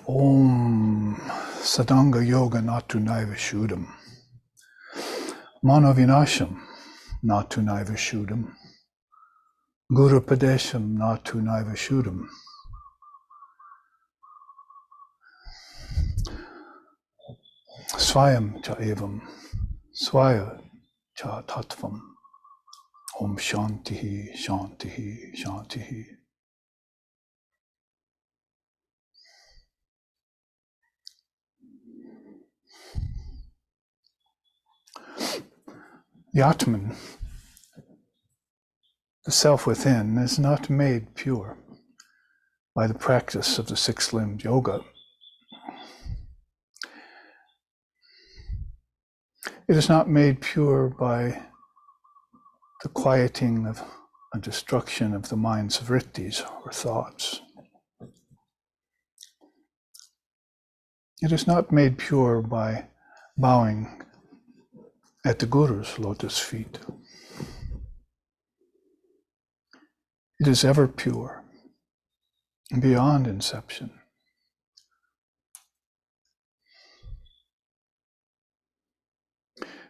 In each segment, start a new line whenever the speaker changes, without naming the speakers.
Om Sadanga Yoga Natu Naiva Shudam Mano Vinasham Natu Naiva Shudam Guru Padesham Natu Naiva Shudam Swayam Cha Evam Swaya Cha Tattvam Om Shantihi Shantihi Shantihi. The Atman, the self within, is not made pure by the practice of the six-limbed yoga. It is not made pure by the quieting of a destruction of the mind's vrittis or thoughts. It is not made pure by bowing at the Guru's lotus feet. It is ever pure, beyond inception.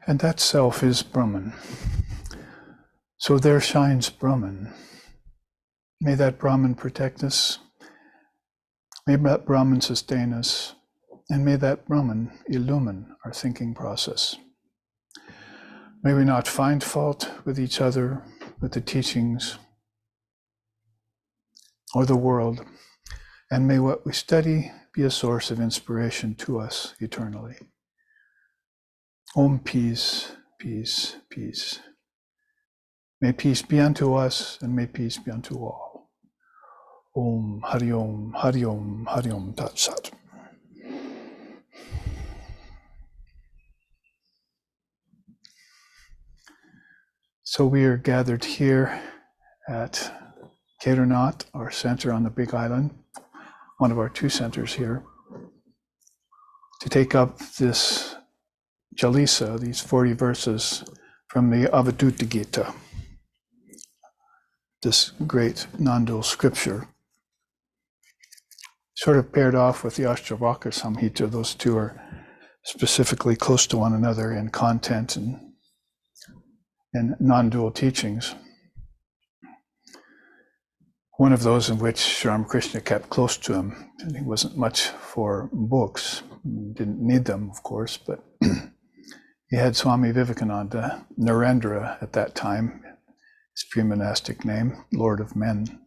And that self is Brahman. So there shines Brahman. May that Brahman protect us. May that Brahman sustain us. And may that Brahman illumine our thinking process. May we not find fault with each other, with the teachings, or the world. And may what we study be a source of inspiration to us eternally. Om peace, peace, peace. May peace be unto us, and may peace be unto all. Om Hari Om, Hari Om, Hari Om Tat Sat. So we are gathered here at Kedarnath, our center on the Big Island, one of our two centers here, to take up this chalisa, these 40 verses from the Avadhuta Gita, this great Nondual scripture, sort of paired off with the Ashtavakra Samhita. Those two are specifically close to one another in content and non-dual teachings. One of those in which Sri Ramakrishna kept close to him, and he wasn't much for books, didn't need them, of course, but he had Swami Vivekananda, Narendra at that time, his pre-monastic name, Lord of Men,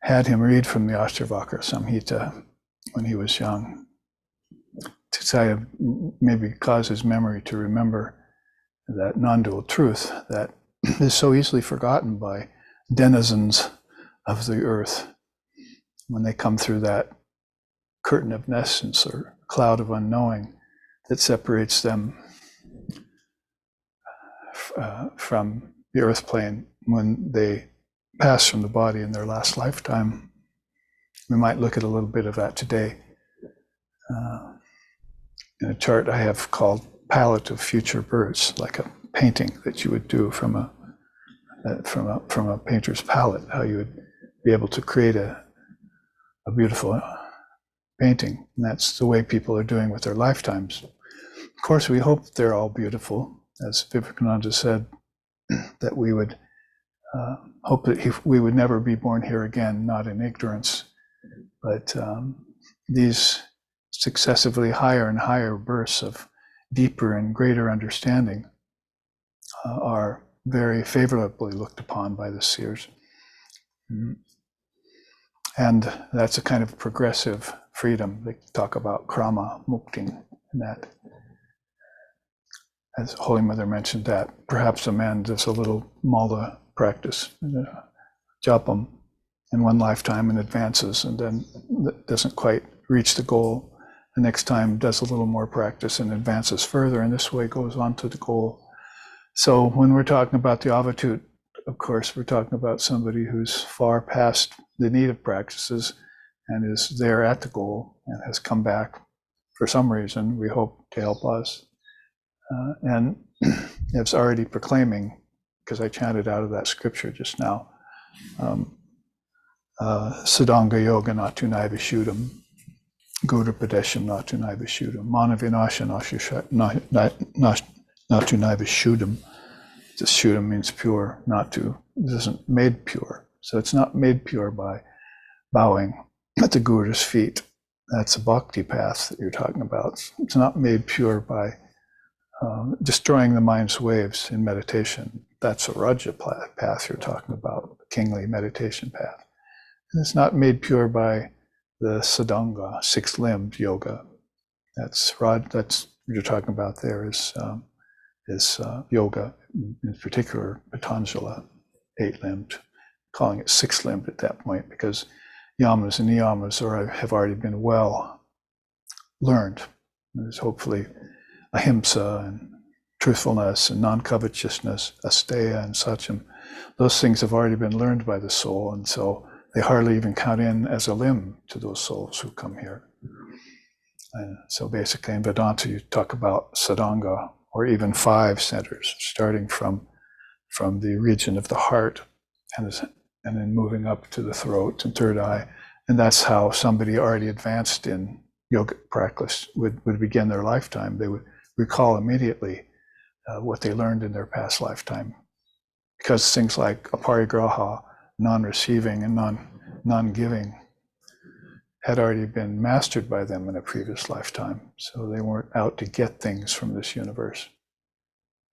had him read from the Ashtavakra Samhita when he was young, to say, maybe cause his memory to remember that non-dual truth that is so easily forgotten by denizens of the earth when they come through that curtain of nescience or cloud of unknowing that separates them from the earth plane when they pass from the body in their last lifetime. We might look at a little bit of that today in a chart I have called Palette of Future Births, like a painting that you would do from a painter's palette, how you would be able to create a beautiful painting. And that's the way people are doing with their lifetimes. Of course, we hope they're all beautiful, as Vivekananda said, that we would hope that we would never be born here again, not in ignorance. But these successively higher and higher bursts of deeper and greater understanding are very favorably looked upon by the seers. And that's a kind of progressive freedom. They talk about krama mukti, and that, as Holy Mother mentioned, that perhaps a man does a little mala practice, japam, in one lifetime and advances, and then doesn't quite reach the goal. The next time does a little more practice and advances further, and this way goes on to the goal. So when we're talking about the Avadhut, of course, we're talking about somebody who's far past the need of practices and is there at the goal and has come back for some reason, we hope, to help us. And it's already proclaiming, because I chanted out of that scripture just now, Sadanga Yoga Natu Naiva Shudam. Guru Padesham Natunaiva Shudam. Manavinasha Natunaiva Shudam. Just Shudam means pure, not to. It isn't made pure. So it's not made pure by bowing at the Guru's feet. That's a bhakti path that you're talking about. It's not made pure by destroying the mind's waves in meditation. That's a Raja path you're talking about, the kingly meditation path. And it's not made pure by the Sadanga, six-limbed yoga. That's you're talking about there is yoga, in particular Patanjala, eight-limbed, calling it six-limbed at that point, because yamas and niyamas have already been well learned. There's hopefully ahimsa and truthfulness and non-covetousness, asteya and sacham. Those things have already been learned by the soul, and so they hardly even count in as a limb to those souls who come here. And so basically in Vedanta you talk about sadanga, or even 5 centers, starting from the region of the heart and then moving up to the throat and third eye. And that's how somebody already advanced in yogic practice would begin their lifetime. They would recall immediately what they learned in their past lifetime. Because things like aparigraha, non-receiving and non-giving, had already been mastered by them in a previous lifetime. So they weren't out to get things from this universe.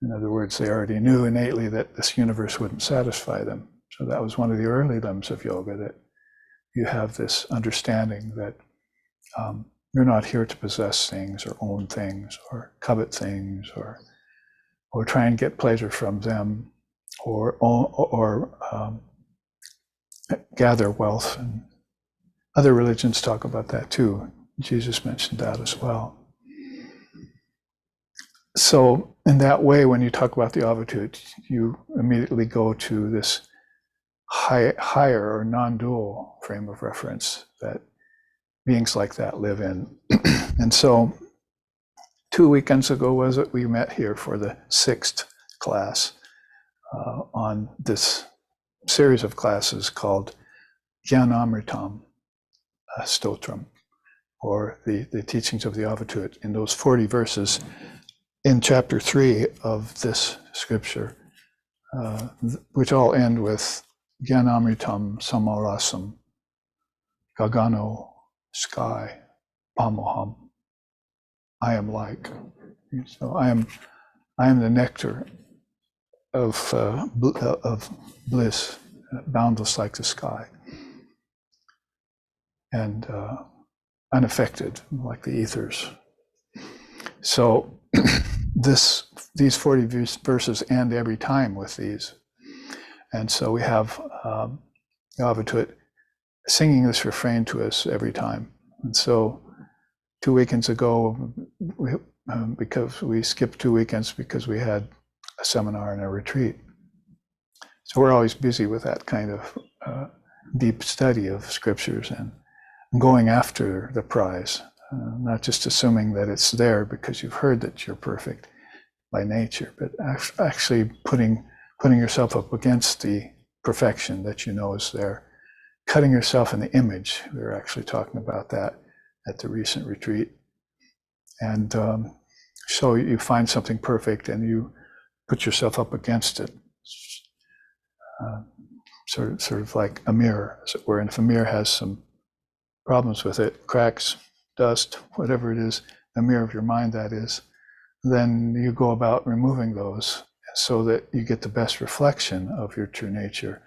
In other words, they already knew innately that this universe wouldn't satisfy them. So that was one of the early limbs of yoga, that you have this understanding that you're not here to possess things or own things or covet things or try and get pleasure from them or gather wealth. And other religions talk about that too. Jesus mentioned that as well. So in that way, when you talk about the Avadhut, you immediately go to this higher or non-dual frame of reference that beings like that live in. And so 2 weekends ago was it, we met here for the 6th class on this series of classes called Jnanamritam Stotram, or the teachings of the Avadhut, in those 40 verses in chapter 3 of this scripture, which all end with Jnanamritam Samarasam Gagano Sky Pamoham. I am like. So I am the nectar of bliss, boundless like the sky, and unaffected like the ethers. So these 40 verses end every time with these. And so we have Avadhut singing this refrain to us every time. And so 2 weekends ago, because we skipped 2 weekends because we had a seminar and a retreat. So we're always busy with that kind of deep study of scriptures and going after the prize, not just assuming that it's there because you've heard that you're perfect by nature, but actually putting yourself up against the perfection that you know is there, cutting yourself in the image. We were actually talking about that at the recent retreat. And so you find something perfect and you put yourself up against it, sort of like a mirror, as it were. And if a mirror has some problems with it, cracks, dust, whatever it is, the mirror of your mind that is, then you go about removing those so that you get the best reflection of your true nature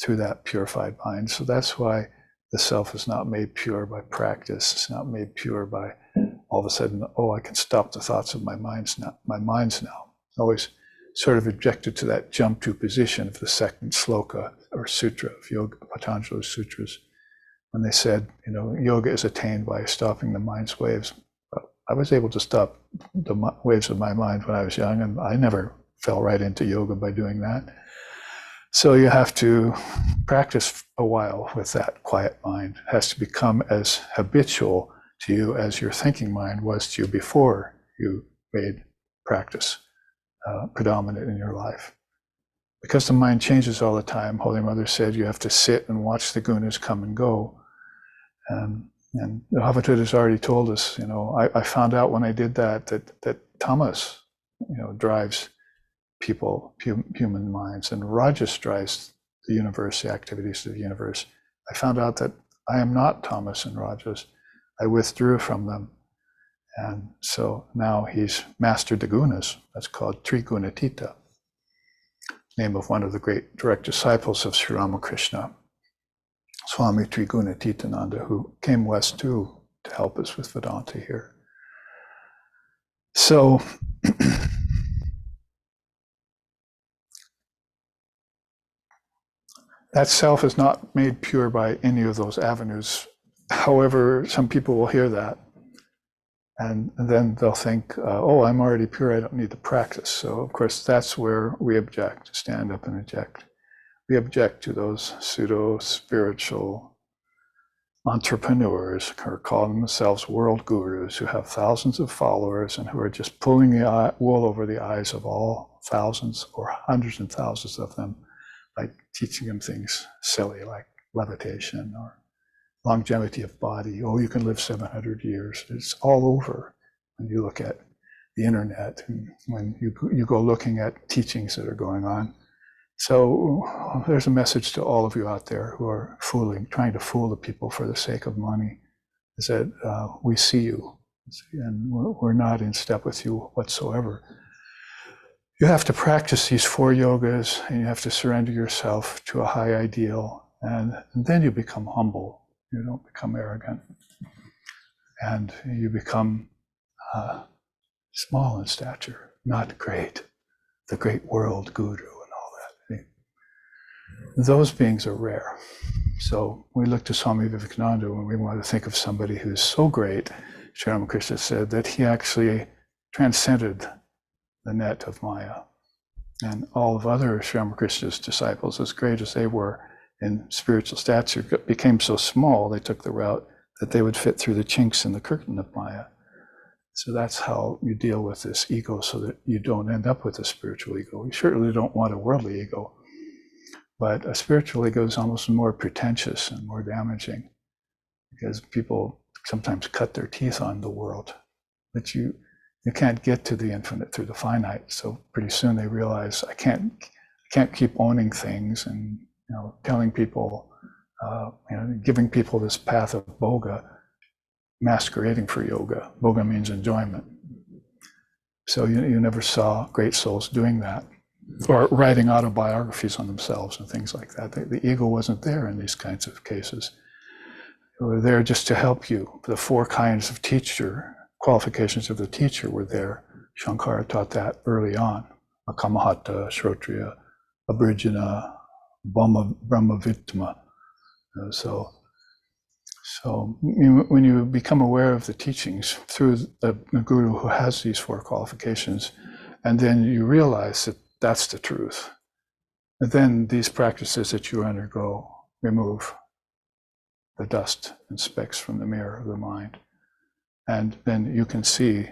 through that purified mind. So that's why the self is not made pure by practice. It's not made pure by all of a sudden, oh, I can stop the thoughts of my minds now. Always sort of objected to that jump to position of the second sloka or sutra of yoga, Patanjali sutras, when they said, yoga is attained by stopping the mind's waves. I was able to stop the waves of my mind when I was young, and I never fell right into yoga by doing that. So you have to practice a while with that quiet mind. It has to become as habitual to you as your thinking mind was to you before you made practice predominant in your life. Because the mind changes all the time, Holy Mother said you have to sit and watch the gunas come and go. And the Avadhut has already told us, I found out when I did that tamas, drives people, human minds, and rajas drives the universe, the activities of the universe. I found out that I am not tamas and rajas. I withdrew from them. And so now he's mastered the gunas. That's called Trigunatita, name of one of the great direct disciples of Sri Ramakrishna, Swami Trigunatitananda, who came west too to help us with Vedanta here. So that self is not made pure by any of those avenues. However, some people will hear that, and then they'll think, oh, I'm already pure, I don't need to practice. So of course, that's where we object, stand up and object. We object to those pseudo-spiritual entrepreneurs who are calling themselves world gurus, who have thousands of followers and who are just pulling the wool over the eyes of all thousands or hundreds and thousands of them, like teaching them things silly like levitation or longevity of body. Oh, you can live 700 years. It's all over when you look at the internet and when you go looking at teachings that are going on. So there's a message to all of you out there who are trying to fool the people for the sake of money, is that we see you and we're not in step with you whatsoever. You have to practice these 4 yogas and you have to surrender yourself to a high ideal, and then you become humble. You don't become arrogant, and you become small in stature, not great, the great world guru and all that. Those beings are rare. So we look to Swami Vivekananda when we want to think of somebody who's so great. Sri Ramakrishna said that he actually transcended the net of Maya. And all of other Sri Ramakrishna's disciples, as great as they were in spiritual stature, became so small, they took the route that they would fit through the chinks in the curtain of Maya. So that's how you deal with this ego, so that you don't end up with a spiritual ego. You certainly don't want a worldly ego, but a spiritual ego is almost more pretentious and more damaging, because people sometimes cut their teeth on the world. But you can't get to the infinite through the finite. So pretty soon they realize, I can't keep owning things and telling people, giving people this path of boga, masquerading for yoga. Boga means enjoyment. So you never saw great souls doing that, or writing autobiographies on themselves and things like that. The ego wasn't there in these kinds of cases. They were there just to help you. The 4 kinds of teacher, qualifications of the teacher were there. Shankara taught that early on. Akamahata, Shrotriya, Abhijna, Brahmavittama. So when you become aware of the teachings through the guru who has these 4 qualifications, and then you realize that that's the truth, and then these practices that you undergo remove the dust and specks from the mirror of the mind. And then you can see,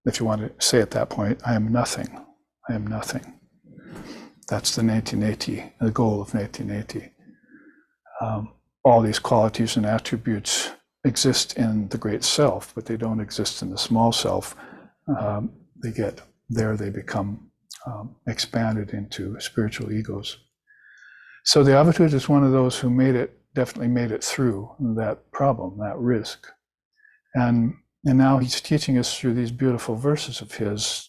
if you want to say at that point, I am nothing. I am nothing. That's the neti, the goal of neti. All these qualities and attributes exist in the great self, but they don't exist in the small self. They become expanded into spiritual egos. So the Avadhut is one of those who definitely made it through that problem, that risk. And now he's teaching us through these beautiful verses of his,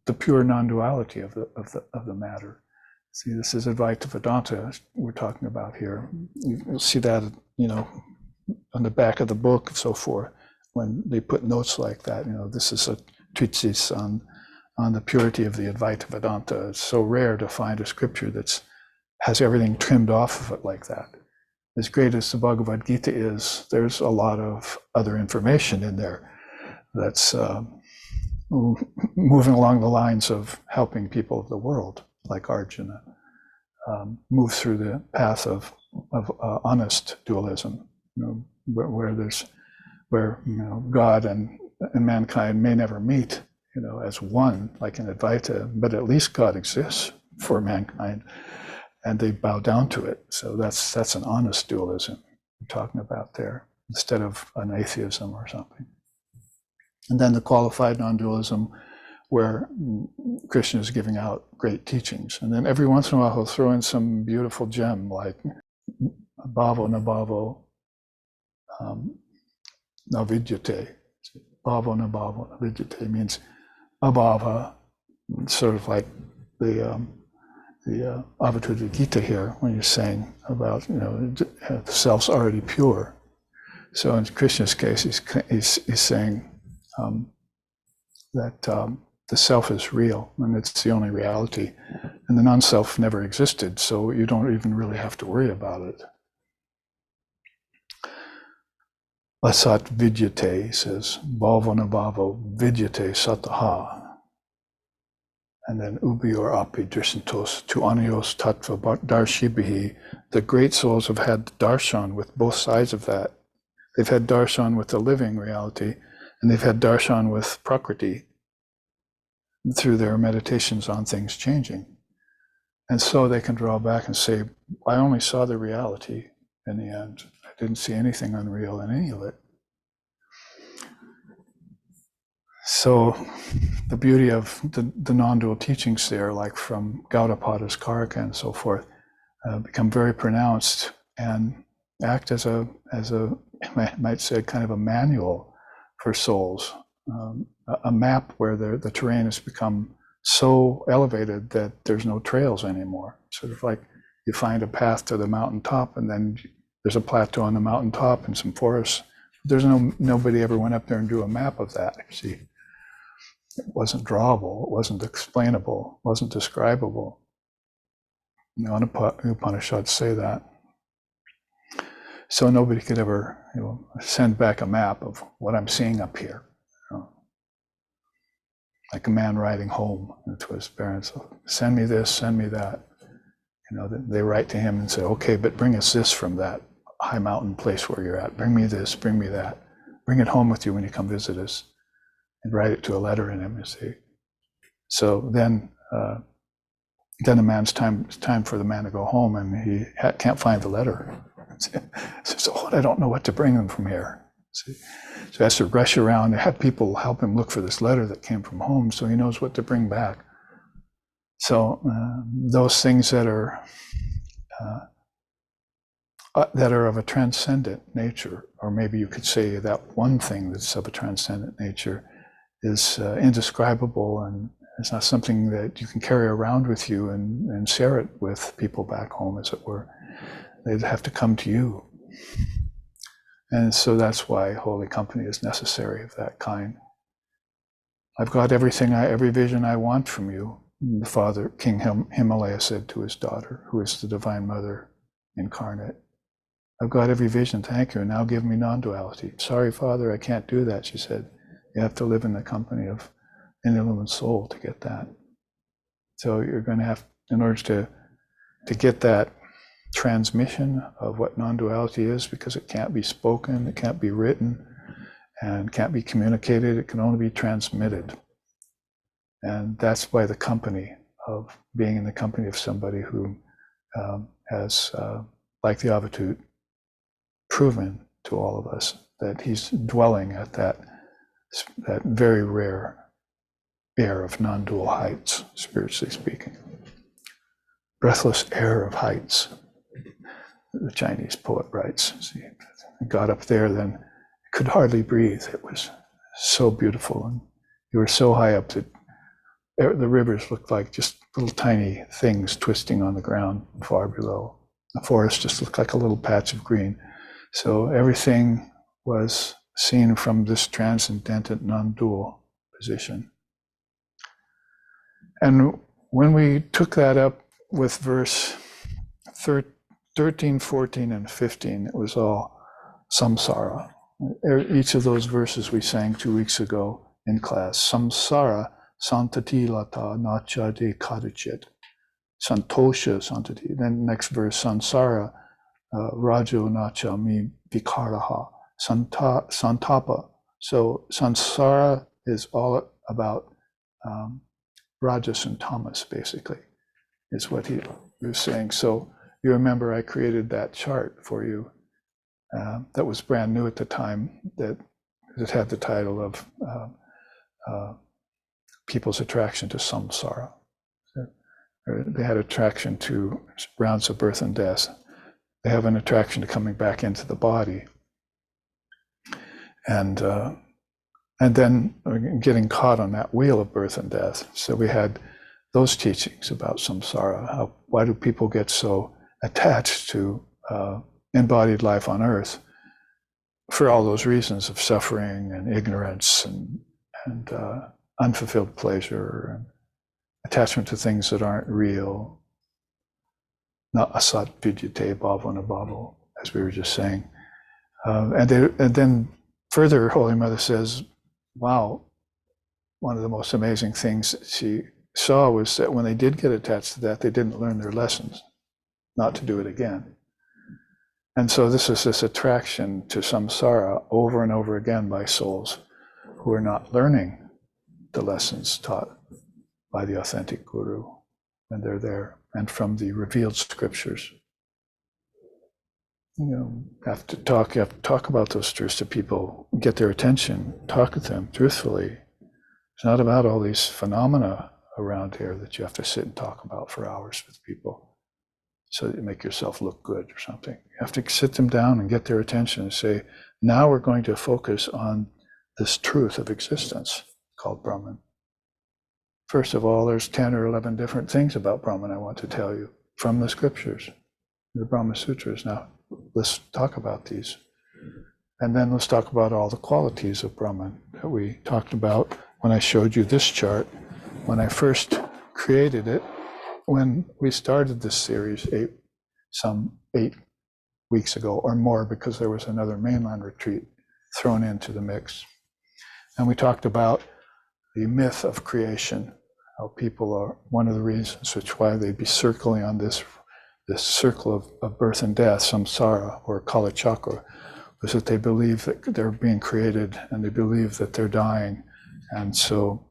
the pure non-duality of the matter. See, this is Advaita Vedanta we're talking about here. You'll see that, on the back of the book and so forth, when they put notes like that. This is a treatise on the purity of the Advaita Vedanta. It's so rare to find a scripture that has everything trimmed off of it like that. As great as the Bhagavad Gita is, there's a lot of other information in there that's moving along the lines of helping people of the world, like Arjuna, move through the path of honest dualism, where God and mankind may never meet, as one, like in Advaita, but at least God exists for mankind, and they bow down to it. So that's an honest dualism we're talking about there. instead of an atheism or something. And then the qualified non-dualism, where Krishna is giving out great teachings. And then every once in a while he'll throw in some beautiful gem like bhavo nabhavo navidyate. Bhavo nabhavo navidyate means abhava, sort of like the Avadhuta Gita here, when you're saying about, the self's already pure. So in Krishna's case, he's saying that the self is real and it's the only reality, and the non-self never existed, so you don't even really have to worry about it. Asat vidyate, he says, bhavo nabhavo vidyate sataha. And then ubiyor api drishantos tu anios tattva darshibihi. The great souls have had darshan with both sides of that. They've had darshan with the living reality, and they've had darshan with prakriti through their meditations on things changing. And so they can draw back and say, I only saw the reality in the end. I didn't see anything unreal in any of it. So the beauty of the non-dual teachings there, like from Gaudapada's Karaka and so forth, become very pronounced and act as a, I might say, kind of a manual for souls, a map where the terrain has become so elevated that there's no trails anymore. Sort of like you find a path to the mountaintop, and then there's a plateau on the mountaintop and some forests. There's nobody ever went up there and drew a map of that. You see, it wasn't drawable, it wasn't explainable, it wasn't describable. The Upanishads say that. So nobody could ever, send back a map of what I'm seeing up here. Like a man writing home to his parents, send me this, send me that. They write to him and say, okay, but bring us this from that high mountain place where you're at. Bring me this, bring me that. Bring it home with you when you come visit us. And write it to a letter in him, you see. So then a man's time for the man to go home, and he can't find the letter. So I don't know what to bring him from here. See? So he has to rush around and have people help him look for this letter that came from home, so he knows what to bring back. So those things that are of a transcendent nature, or maybe you could say that one thing that's of a transcendent nature, is indescribable, and it's not something that you can carry around with you and share it with people back home, as it were. They'd have to come to you. And so that's why holy company is necessary of that kind. I've got every vision I want from you, the Father, King Himalaya said to his daughter, who is the Divine Mother incarnate. I've got every vision, thank you, and now give me non-duality. Sorry, Father, I can't do that, she said. You have to live in the company of an illumined soul to get that. So you're going to have, in order to get that transmission of what non-duality is, because it can't be spoken, it can't be written, and can't be communicated, it can only be transmitted. And that's by the company of being in the company of somebody who has, like the Avadhut, proven to all of us that he's dwelling at that very rare air of non-dual heights, spiritually speaking. Breathless air of heights, the Chinese poet writes. See, he got up there, then could hardly breathe. It was so beautiful, and you were so high up that the rivers looked like just little tiny things twisting on the ground far below. The forest just looked like a little patch of green. So everything was seen from this transcendental non-dual position. And when we took that up with verse 13, 14, and 15, it was all samsara. Each of those verses we sang 2 weeks ago in class. Samsara santati lata nacha de kadachit. Santosha santati. Then next verse, sansara rajo nacha mi vikaraha. Santapa. So sansara is all about rajas and tamas, basically, is what he was saying. So you remember I created that chart for you that was brand new at the time, that it had the title of People's Attraction to Samsara. They had attraction to rounds of birth and death. They have an attraction to coming back into the body. And then getting caught on that wheel of birth and death. So we had those teachings about samsara. Why do people get so attached to embodied life on earth? For all those reasons of suffering and ignorance and unfulfilled pleasure and attachment to things that aren't real. Not asat vidyate bhavana bhavo, as we were just saying. And then further, Holy Mother says, wow, one of the most amazing things that she saw was that when they did get attached to that, they didn't learn their lessons, not to do it again. And so this is this attraction to samsara over and over again by souls who are not learning the lessons taught by the authentic guru when they're there, and from the revealed scriptures. You have to talk about those truths to people, get their attention, talk with them truthfully. It's not about all these phenomena around here that you have to sit and talk about for hours with people so that you make yourself look good or something. You have to sit them down and get their attention and say, now we're going to focus on this truth of existence called Brahman. First of all, there's 10 or 11 different things about Brahman I want to tell you from the scriptures, the Brahma Sutras. Now, let's talk about these. And then let's talk about all the qualities of Brahman that we talked about when I showed you this chart. When I first created it, when we started this series some 8 weeks ago or more, because there was another mainland retreat thrown into the mix. And we talked about the myth of creation, how people are, one of the reasons why they'd be circling on this circle of birth and death, samsara or kala chakra, was that they believe that they're being created and they believe that they're dying. And so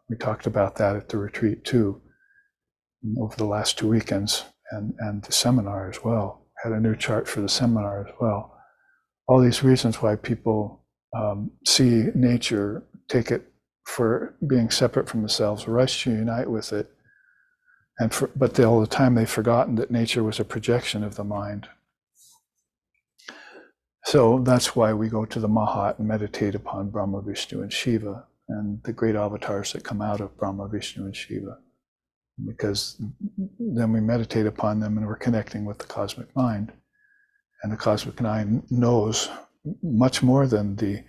we talked about that at the retreat too, over the last 2 weekends, and the seminar as well. Had a new chart for the seminar as well. All these reasons why people see nature, take it for being separate from themselves, rush to unite with it, but all the time they've forgotten that nature was a projection of the mind. So that's why we go to the Mahat and meditate upon Brahma, Vishnu, and Shiva, and the great avatars that come out of Brahma, Vishnu, and Shiva. Because then we meditate upon them and we're connecting with the cosmic mind. And the cosmic mind knows much more than the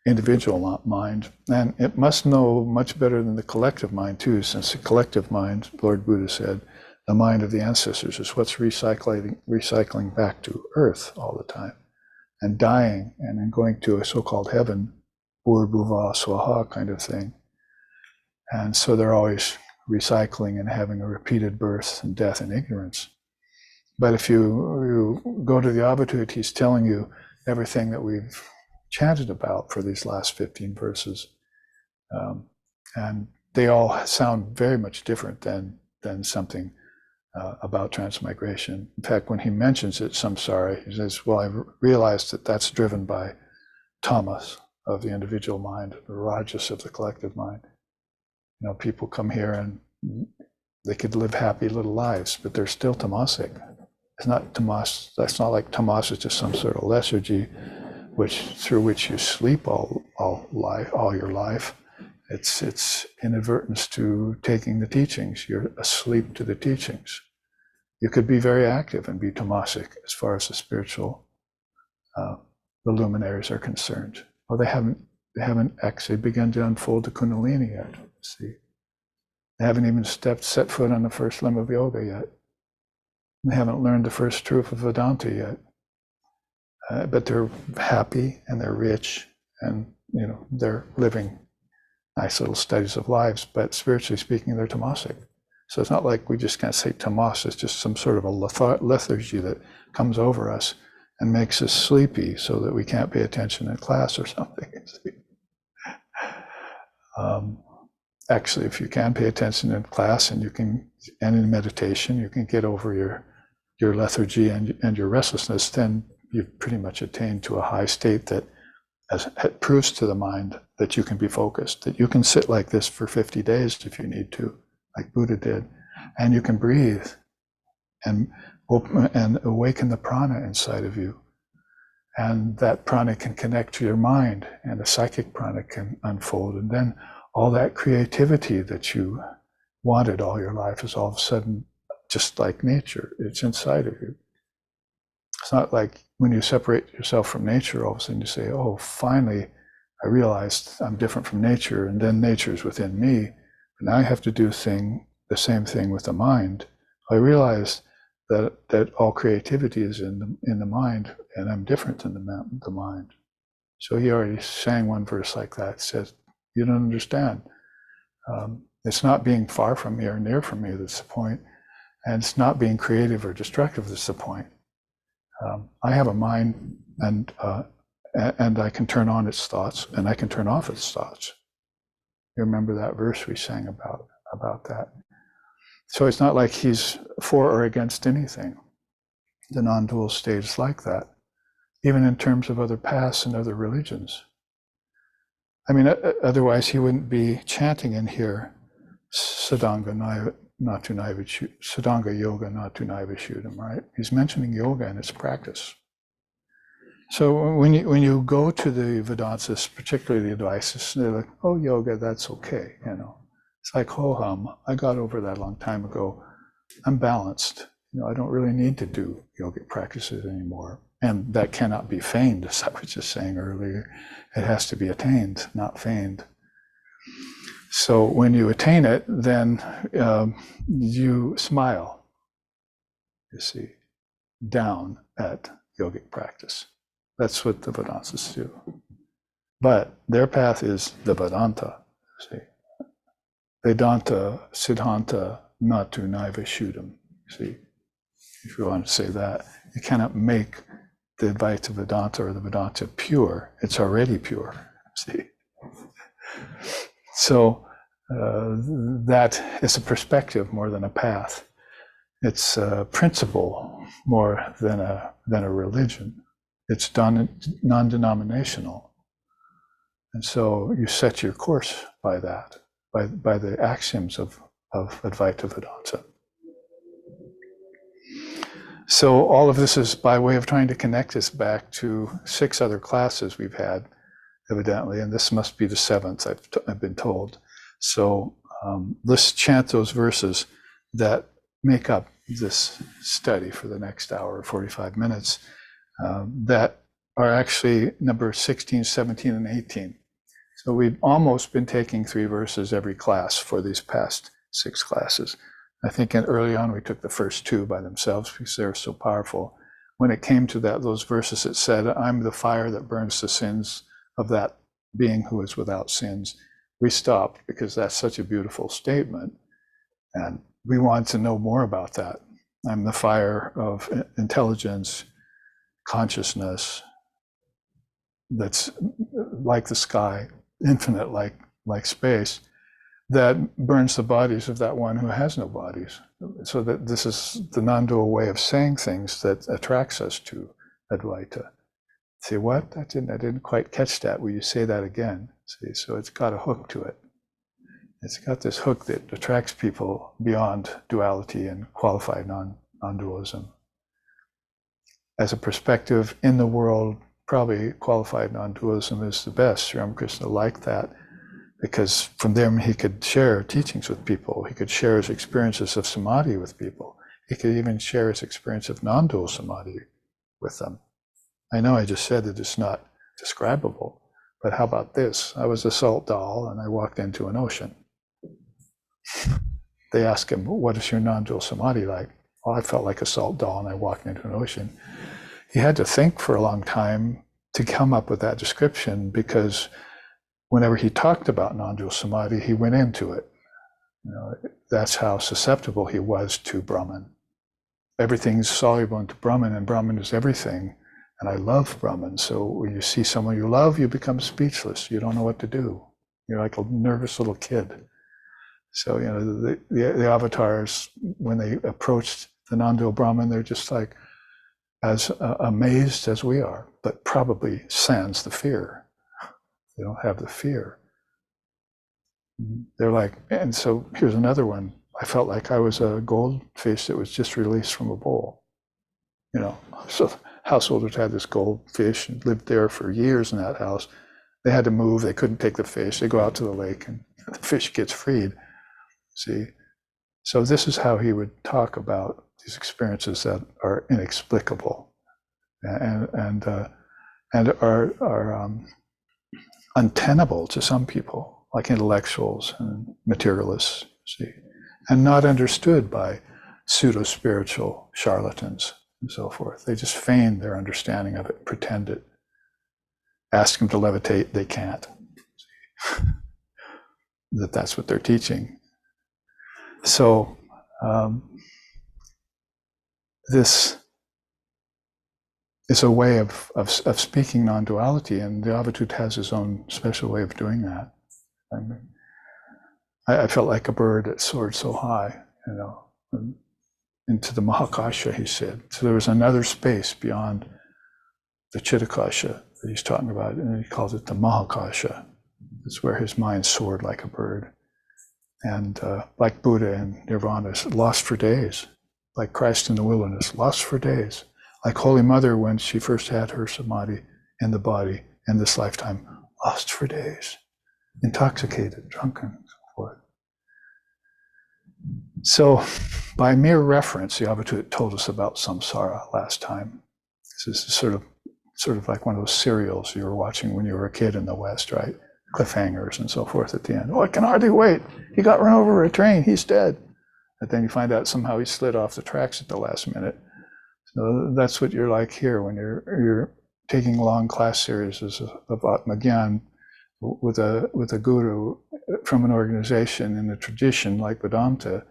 individual mind, and it must know much better than the collective mind too, since the collective mind, Lord Buddha said, the mind of the ancestors is what's recycling back to earth all the time and dying and then going to a so-called heaven, Bhuva Swaha kind of thing. And so they're always recycling and having a repeated birth and death and ignorance. But if you go to the Avadhut, he's telling you everything that we've chanted about for these last 15 verses. And they all sound very much different than something about transmigration. In fact, when he mentions it, samsara, he says, well, I've realized that that's driven by tamas of the individual mind, the rajas of the collective mind. You know, people come here and they could live happy little lives, but they're still tamasic. It's not tamas, that's not like tamas is just some sort of lethargy through which you sleep all your life. It's inadvertence to taking the teachings. You're asleep to the teachings. You could be very active and be tamasic as far as the spiritual, the luminaries are concerned. Well, they haven't actually begun to unfold the Kundalini yet. See, they haven't even set foot on the first limb of yoga yet. They haven't learned the first truth of Vedanta yet. But they're happy and they're rich, and you know they're living nice little studies of lives. But spiritually speaking, they're tamasic. So it's not like we just can't say tamas. It's just some sort of a lethargy that comes over us and makes us sleepy, so that we can't pay attention in class or something. Actually, if you can pay attention in class and in meditation, you can get over your lethargy and your restlessness, then you've pretty much attained to a high state that it proves to the mind that you can be focused, that you can sit like this for 50 days if you need to, like Buddha did, and you can breathe and open and awaken the prana inside of you. And that prana can connect to your mind, and the psychic prana can unfold. And then all that creativity that you wanted all your life is all of a sudden just like nature. It's inside of you. It's not like when you separate yourself from nature, all of a sudden you say, oh, finally, I realized I'm different from nature, and then nature is within me. But now I have to do the same thing with the mind. I realized that all creativity is in the mind, and I'm different than the mind. So he already sang one verse like that. It says, you don't understand. It's not being far from me or near from me that's the point, and it's not being creative or destructive that's the point. I have a mind, and I can turn on its thoughts, and I can turn off its thoughts. You remember that verse we sang about that? So it's not like he's for or against anything. The non-dual state is like that, even in terms of other paths and other religions. I mean, otherwise he wouldn't be chanting in here, Sadanga yoga natu naivashuddham, right? He's mentioning yoga and its practice. So when you go to the Vedantists, particularly the Advaitists, they're like, oh, yoga, that's okay, you know. It's like, ho hum, I got over that a long time ago. I'm balanced. You know, I don't really need to do yogic practices anymore. And that cannot be feigned, as I was just saying earlier. It has to be attained, not feigned. So when you attain it, then you smile, you see, down at yogic practice. That's what the Vedantists do. But their path is the Vedanta, see. Vedanta Siddhanta Natu Naivashuddham, see. If you want to say that, you cannot make the Advaita Vedanta or the Vedanta pure. It's already pure, see. So that is a perspective more than a path. It's a principle more than a religion. It's done non-denominational. And so you set your course by that, by the axioms of Advaita Vedanta. So all of this is by way of trying to connect us back to 6 other classes we've had, evidently, and this must be the 7th, I've been told. So let's chant those verses that make up this study for the next hour or 45 minutes that are actually number 16, 17, and 18. So we've almost been taking 3 verses every class for these past 6 classes. I think early on we took the first 2 by themselves because they were so powerful. When it came to those verses, it said, I'm the fire that burns the sins of that being who is without sins. We stopped because that's such a beautiful statement. And we wanted to know more about that. I'm the fire of intelligence, consciousness, that's like the sky, infinite like space, that burns the bodies of that one who has no bodies. So that this is the non-dual way of saying things that attracts us to Advaita. Say, what? I didn't quite catch that. Will you say that again? See, so it's got a hook to it. It's got this hook that attracts people beyond duality and qualified non-dualism. As a perspective in the world, probably qualified non-dualism is the best. Sri Ramakrishna liked that because from them he could share teachings with people. He could share his experiences of samadhi with people. He could even share his experience of non-dual samadhi with them. I know I just said that it's not describable, but how about this? I was a salt doll and I walked into an ocean. They asked him, what is your non-dual samadhi like? Well, I felt like a salt doll and I walked into an ocean. He had to think for a long time to come up with that description because whenever he talked about non-dual samadhi, he went into it. You know, that's how susceptible he was to Brahman. Everything's soluble into Brahman, and Brahman is everything. And I love Brahman. So when you see someone you love, you become speechless. You don't know what to do. You're like a nervous little kid. So, you know, the avatars, when they approached the non-dual Brahman, they're just like, as amazed as we are, but probably sans the fear. They don't have the fear. They're like, and so here's another one. I felt like I was a goldfish that was just released from a bowl. You know, so householders had this goldfish and lived there for years in that house. They had to move. They couldn't take the fish. They go out to the lake and the fish gets freed. See? So this is how he would talk about these experiences that are inexplicable and are untenable to some people, like intellectuals and materialists, see, and not understood by pseudo-spiritual charlatans and so forth. They just feign their understanding of it, pretend it. Ask them to levitate, they can't. That's what they're teaching. So this is a way of speaking non-duality, and the Avadhut has his own special way of doing that. I mean, I felt like a bird that soared so high, you know, into the Mahakasha, he said. So there was another space beyond the Chittakasha that he's talking about, and he calls it the Mahakasha. It's where his mind soared like a bird. And like Buddha in Nirvana, lost for days. Like Christ in the wilderness, lost for days. Like Holy Mother when she first had her samadhi in the body in this lifetime, lost for days. Intoxicated, drunken, and so forth. So by mere reference, the Avadhut told us about samsara last time. This is sort of like one of those serials you were watching when you were a kid in the West, right? Cliffhangers and so forth at the end. Oh, I can hardly wait. He got run over a train. He's dead. And then you find out somehow he slid off the tracks at the last minute. So that's what you're like here when you're taking long class series of Atmagyan with a guru from an organization in a tradition like Vedanta.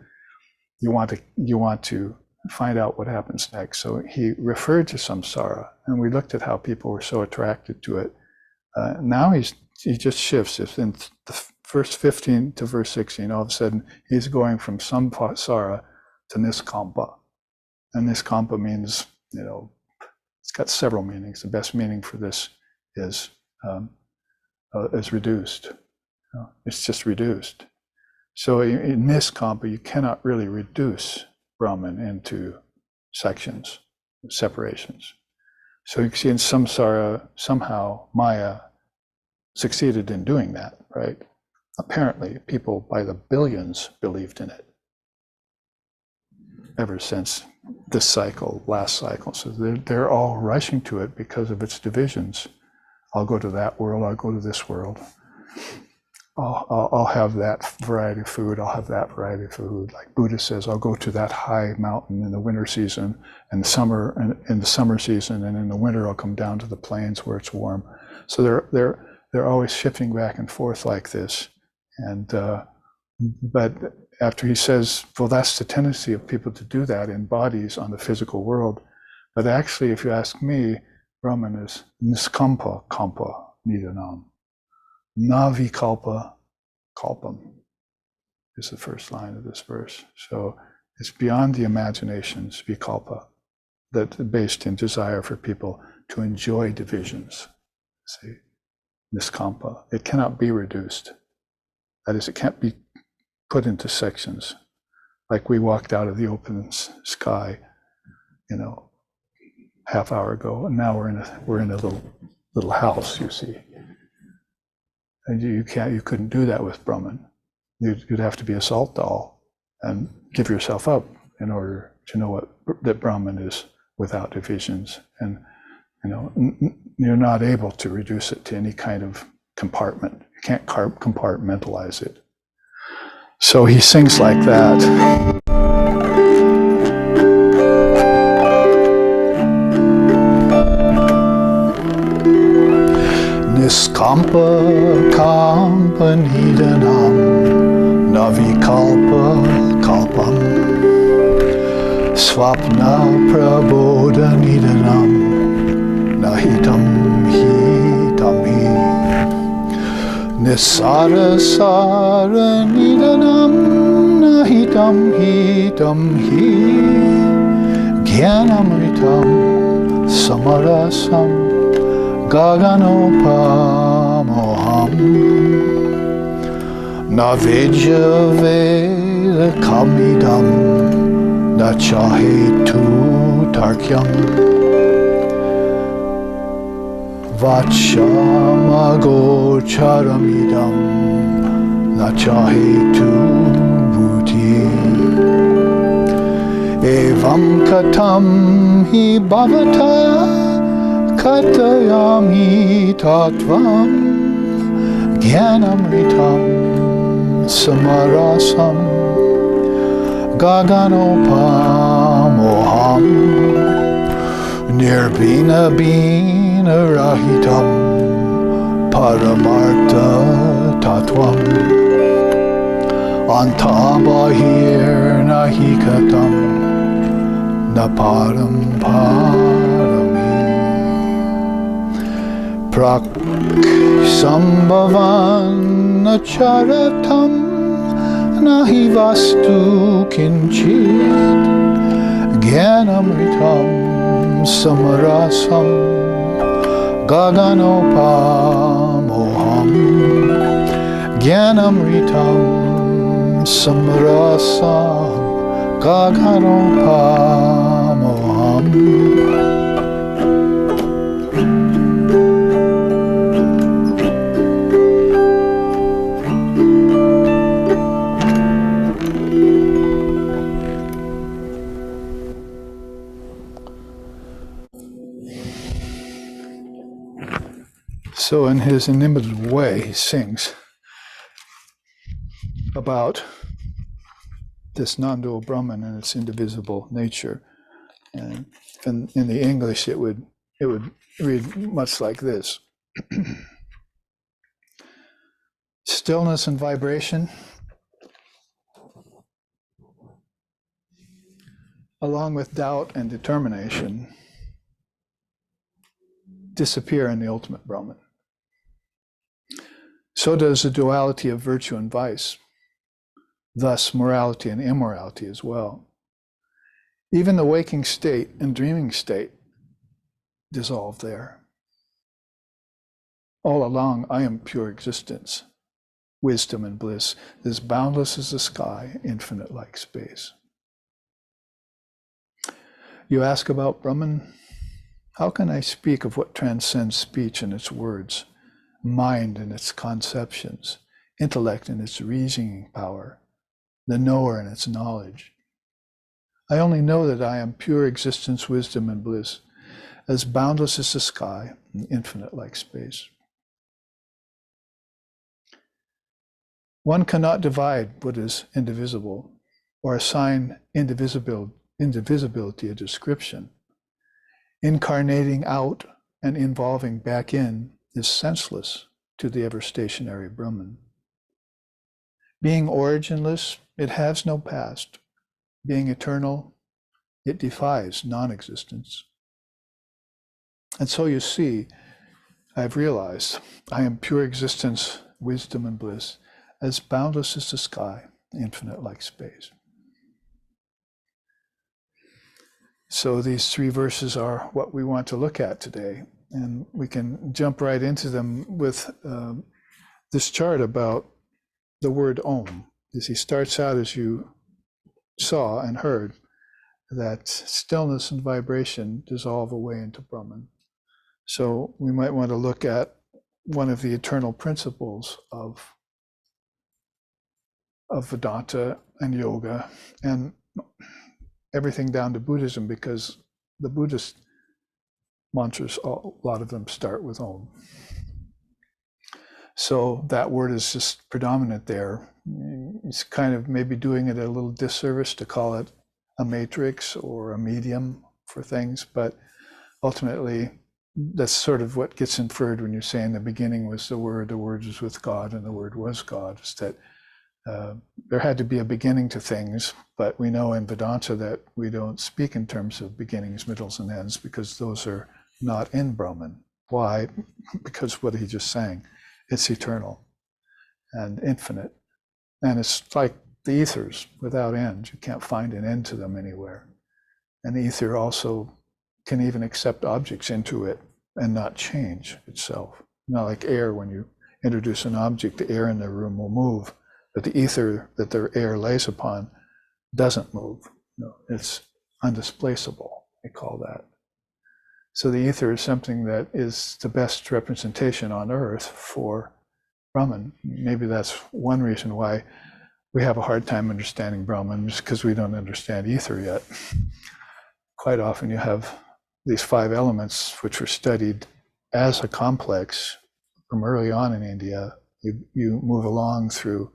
You want to find out what happens next. So he referred to samsara, and we looked at how people were so attracted to it. Now he just shifts. If in the verse 15 to verse 16, all of a sudden he's going from samsara to niskampa. And niskampa means, you know, it's got several meanings. The best meaning for this is reduced. You know, it's just reduced. So in niskampa, you cannot really reduce Brahman into sections, separations. So you can see in samsara, somehow Maya succeeded in doing that, right? Apparently, people by the billions believed in it ever since this cycle, last cycle. So they're all rushing to it because of its divisions. I'll go to that world, I'll go to this world. I'll have that variety of food, I'll have that variety of food. Like Buddha says, I'll go to that high mountain in the winter season, and in the summer season, and in the winter I'll come down to the plains where it's warm. So they're always shifting back and forth like this. And but after he says, well, that's the tendency of people to do that in bodies on the physical world. But actually, if you ask me, Brahman is niskampa kampa nidanam. Navikalpa kalpam is the first line of this verse. So it's beyond the imagination's vikalpa, that's based in desire for people to enjoy divisions. See, niskampa. It cannot be reduced. That is, it can't be put into sections. Like we walked out of the open sky, you know, half hour ago, and now we're in a little house, you see. And you couldn't do that with Brahman. You'd have to be a salt doll and give yourself up in order to know that Brahman is without divisions. And you know, you're not able to reduce it to any kind of compartment. You can't compartmentalize it. So he sings like that. Niskampa kampa nidanam, navikalpa kalpam, swapna prabodha nidanam, nahitam hitam hi. Nisara sara nidanam, nahitam hitam hi. Jnanamritam samarasam gaganopamoham navidya veda kamidam nachahetu tarkyam vachamagocharamidam nachahetu bhuti evam katam hi bhavata katayami tattvam Jnanamritam samarasam gaganopamoham nirbina bina rahitam paramartha tattvam antabahir nahikatam naparam parami prak sambhavan acharatam nahi vastu kinchit Jnanamritam samarasam gaganopamoham Jnanamritam samarasam gaganopamoham. So in his inimitable way, he sings about this nondual Brahman and its indivisible nature. And in the English, it would read much like this. Stillness and vibration, along with doubt and determination, disappear in the ultimate Brahman. So does the duality of virtue and vice, thus morality and immorality as well. Even the waking state and dreaming state dissolve there. All along, I am pure existence, wisdom and bliss, as boundless as the sky, infinite like space. You ask about Brahman? How can I speak of what transcends speech and its words, mind and its conceptions, intellect and its reasoning power, the knower and its knowledge? I only know that I am pure existence, wisdom, and bliss, as boundless as the sky and infinite like space. One cannot divide what is indivisible or assign indivisibility a description. Incarnating out and involving back in is senseless to the ever-stationary Brahman. Being originless, it has no past. Being eternal, it defies non-existence. And so you see, I've realized I am pure existence, wisdom, and bliss, as boundless as the sky, infinite like space. So these three verses are what we want to look at today. And we can jump right into them with this chart about the word Om. As he starts out, as you saw and heard, that stillness and vibration dissolve away into Brahman. So we might want to look at one of the eternal principles of Vedanta and yoga and everything down to Buddhism, because the Buddhist mantras, a lot of them start with Om. So that word is just predominant there. It's kind of maybe doing it a little disservice to call it a matrix or a medium for things, but ultimately that's sort of what gets inferred when you say in the beginning was the word was with God, and the word was God, is that there had to be a beginning to things, but we know in Vedanta that we don't speak in terms of beginnings, middles, and ends, because those are not in Brahman. Why? Because what he just sang, it's eternal and infinite. And it's like the ethers without end. You can't find an end to them anywhere. And the ether also can even accept objects into it and not change itself. Not like air, when you introduce an object, the air in the room will move, but the ether that the air lays upon doesn't move. No, it's undisplaceable, they call that. So the ether is something that is the best representation on earth for Brahman. Maybe that's one reason why we have a hard time understanding Brahman, just because we don't understand ether yet. Quite often you have these 5 elements which were studied as a complex from early on in India. You move along through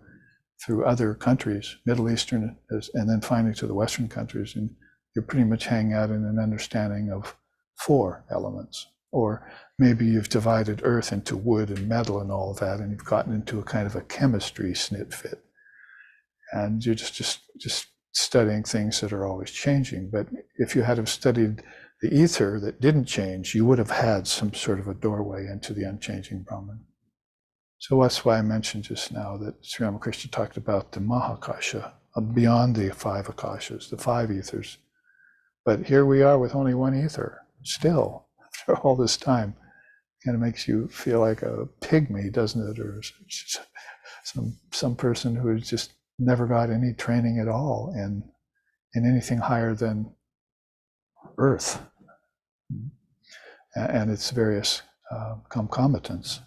other countries, Middle Eastern, and then finally to the Western countries, and you're pretty much hanging out in an understanding of 4 elements. Or maybe you've divided earth into wood and metal and all of that, and you've gotten into a kind of a chemistry snit-fit. And you're just studying things that are always changing. But if you had have studied the ether that didn't change, you would have had some sort of a doorway into the unchanging Brahman. So that's why I mentioned just now that Sri Ramakrishna talked about the Mahakasha, beyond the 5 Akashas, the 5 ethers. But here we are with only 1 ether, still, after all this time. Kind of makes you feel like a pygmy, doesn't it? Or some person who has just never got any training at all in anything higher than earth and its various concomitants.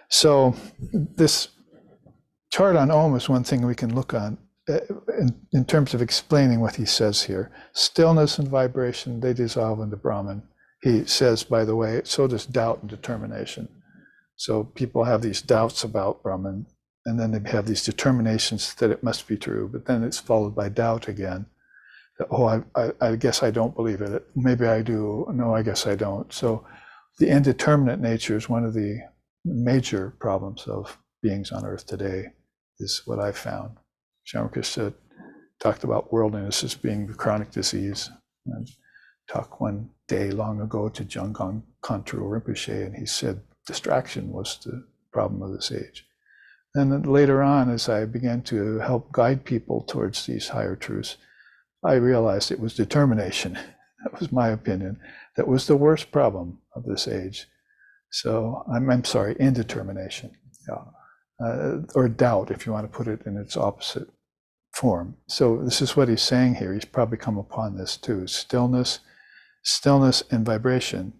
So this chart on Om is one thing we can look on in terms of explaining what he says here. Stillness and vibration, they dissolve into Brahman. He says, by the way, so does doubt and determination. So people have these doubts about Brahman, and then they have these determinations that it must be true, but then it's followed by doubt again. Oh, I guess I don't believe it. Maybe I do. No, I guess I don't. So the indeterminate nature is one of the major problems of beings on earth today, is what I've found. Ramakrishna talked about worldliness as being the chronic disease. And talked one day long ago to Janggang Kantru Rinpoche, and he said distraction was the problem of this age. And then later on, as I began to help guide people towards these higher truths, I realized it was determination. That was my opinion. That was the worst problem of this age. So I'm sorry, indetermination, or doubt, if you want to put it in its opposite form. So this is what he's saying here. He's probably come upon this too. Stillness and vibration.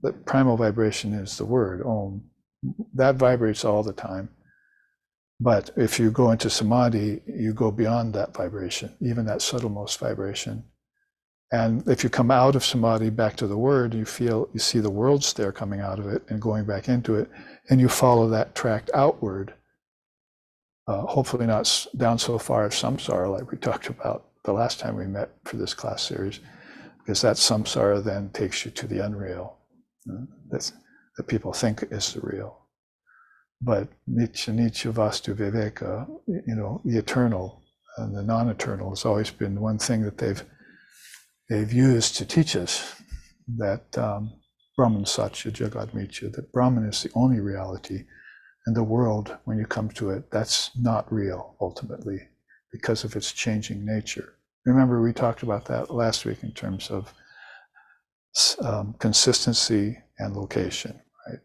The primal vibration is the word, Om. That vibrates all the time. But if you go into samadhi, you go beyond that vibration, even that subtlemost vibration. And if you come out of samadhi back to the word, you see the worlds there coming out of it and going back into it, and you follow that track outward, hopefully not down so far as samsara, like we talked about the last time we met for this class series, because that samsara then takes you to the unreal, that people think is the real. But nitya vastu viveka, the eternal and the non-eternal has always been one thing that they've used to teach us, that Brahman Satya Jagad Mithya, that Brahman is the only reality, and the world, when you come to it, that's not real ultimately because of its changing nature. Remember, we talked about that last week in terms of consistency and location, right?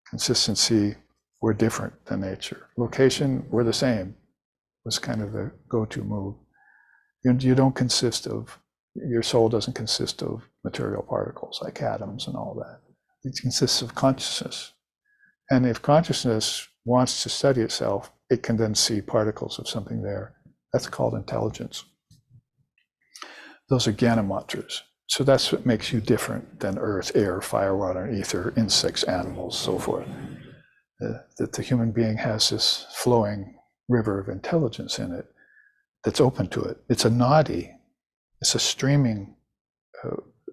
Consistency, we're different than nature. Location, we're the same, was kind of the go-to move. You don't consist of, your soul doesn't consist of material particles like atoms and all that. It consists of consciousness. And if consciousness wants to study itself, it can then see particles of something there. That's called intelligence. Those are jnana matras. So that's what makes you different than earth, air, fire, water, ether, insects, animals, so forth. That the human being has this flowing river of intelligence in it that's open to it. It's a nadi. It's a streaming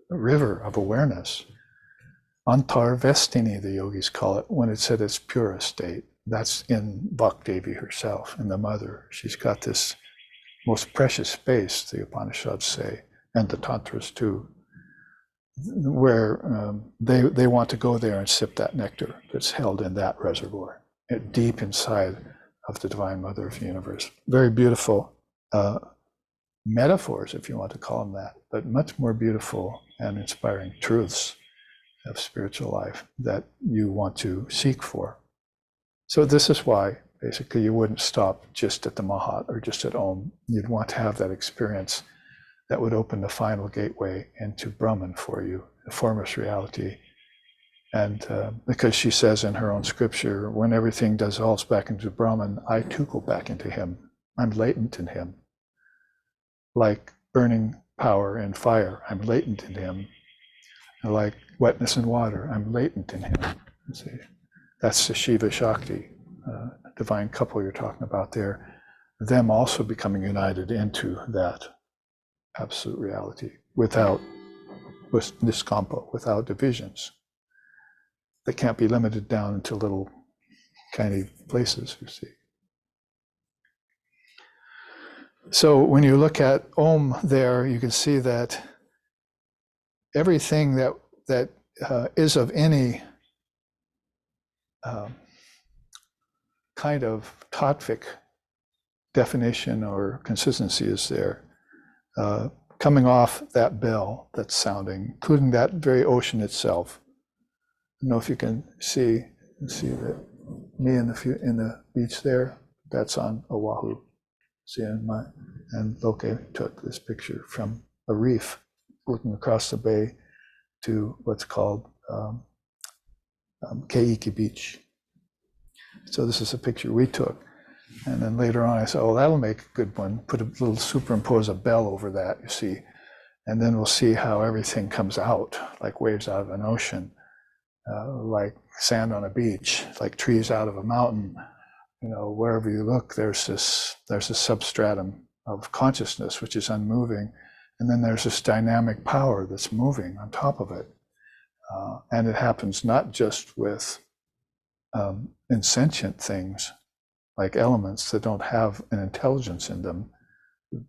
river of awareness. Antar Vestini, the yogis call it, when it's at its purest state. That's in Bhakdevi herself, in the mother. She's got this most precious space, the Upanishads say, and the Tantras too, where they want to go there and sip that nectar that's held in that reservoir, deep inside of the Divine Mother of the Universe. Very beautiful metaphors, if you want to call them that, but much more beautiful and inspiring truths of spiritual life that you want to seek for. So this is why, basically, you wouldn't stop just at the Mahat or just at Om. You'd want to have that experience that would open the final gateway into Brahman for you, the formless reality. And because she says in her own scripture, when everything dissolves back into Brahman, I too go back into him. I'm latent in him. Like burning power in fire, I'm latent in him. Like wetness in water, I'm latent in him. See, that's the Shiva Shakti, divine couple you're talking about there. Them also becoming united into that absolute reality without discompo, without divisions. They can't be limited down into little tiny places, you see. So when you look at Om there, you can see that everything that is of any kind of tattvic definition or consistency is there. Coming off that bell that's sounding, including that very ocean itself. I don't know if you can see that me in the beach there, that's on Oahu. See, and Loke took this picture from a reef looking across the bay to what's called Keiki Beach. So this is a picture we took. And then later on I said, oh, that'll make a good one. Put a little, superimpose a bell over that, you see. And then we'll see how everything comes out, like waves out of an ocean, like sand on a beach, like trees out of a mountain. You know, wherever you look, there's a substratum of consciousness, which is unmoving. And then there's this dynamic power that's moving on top of it. And it happens not just with insentient things, like elements that don't have an intelligence in them.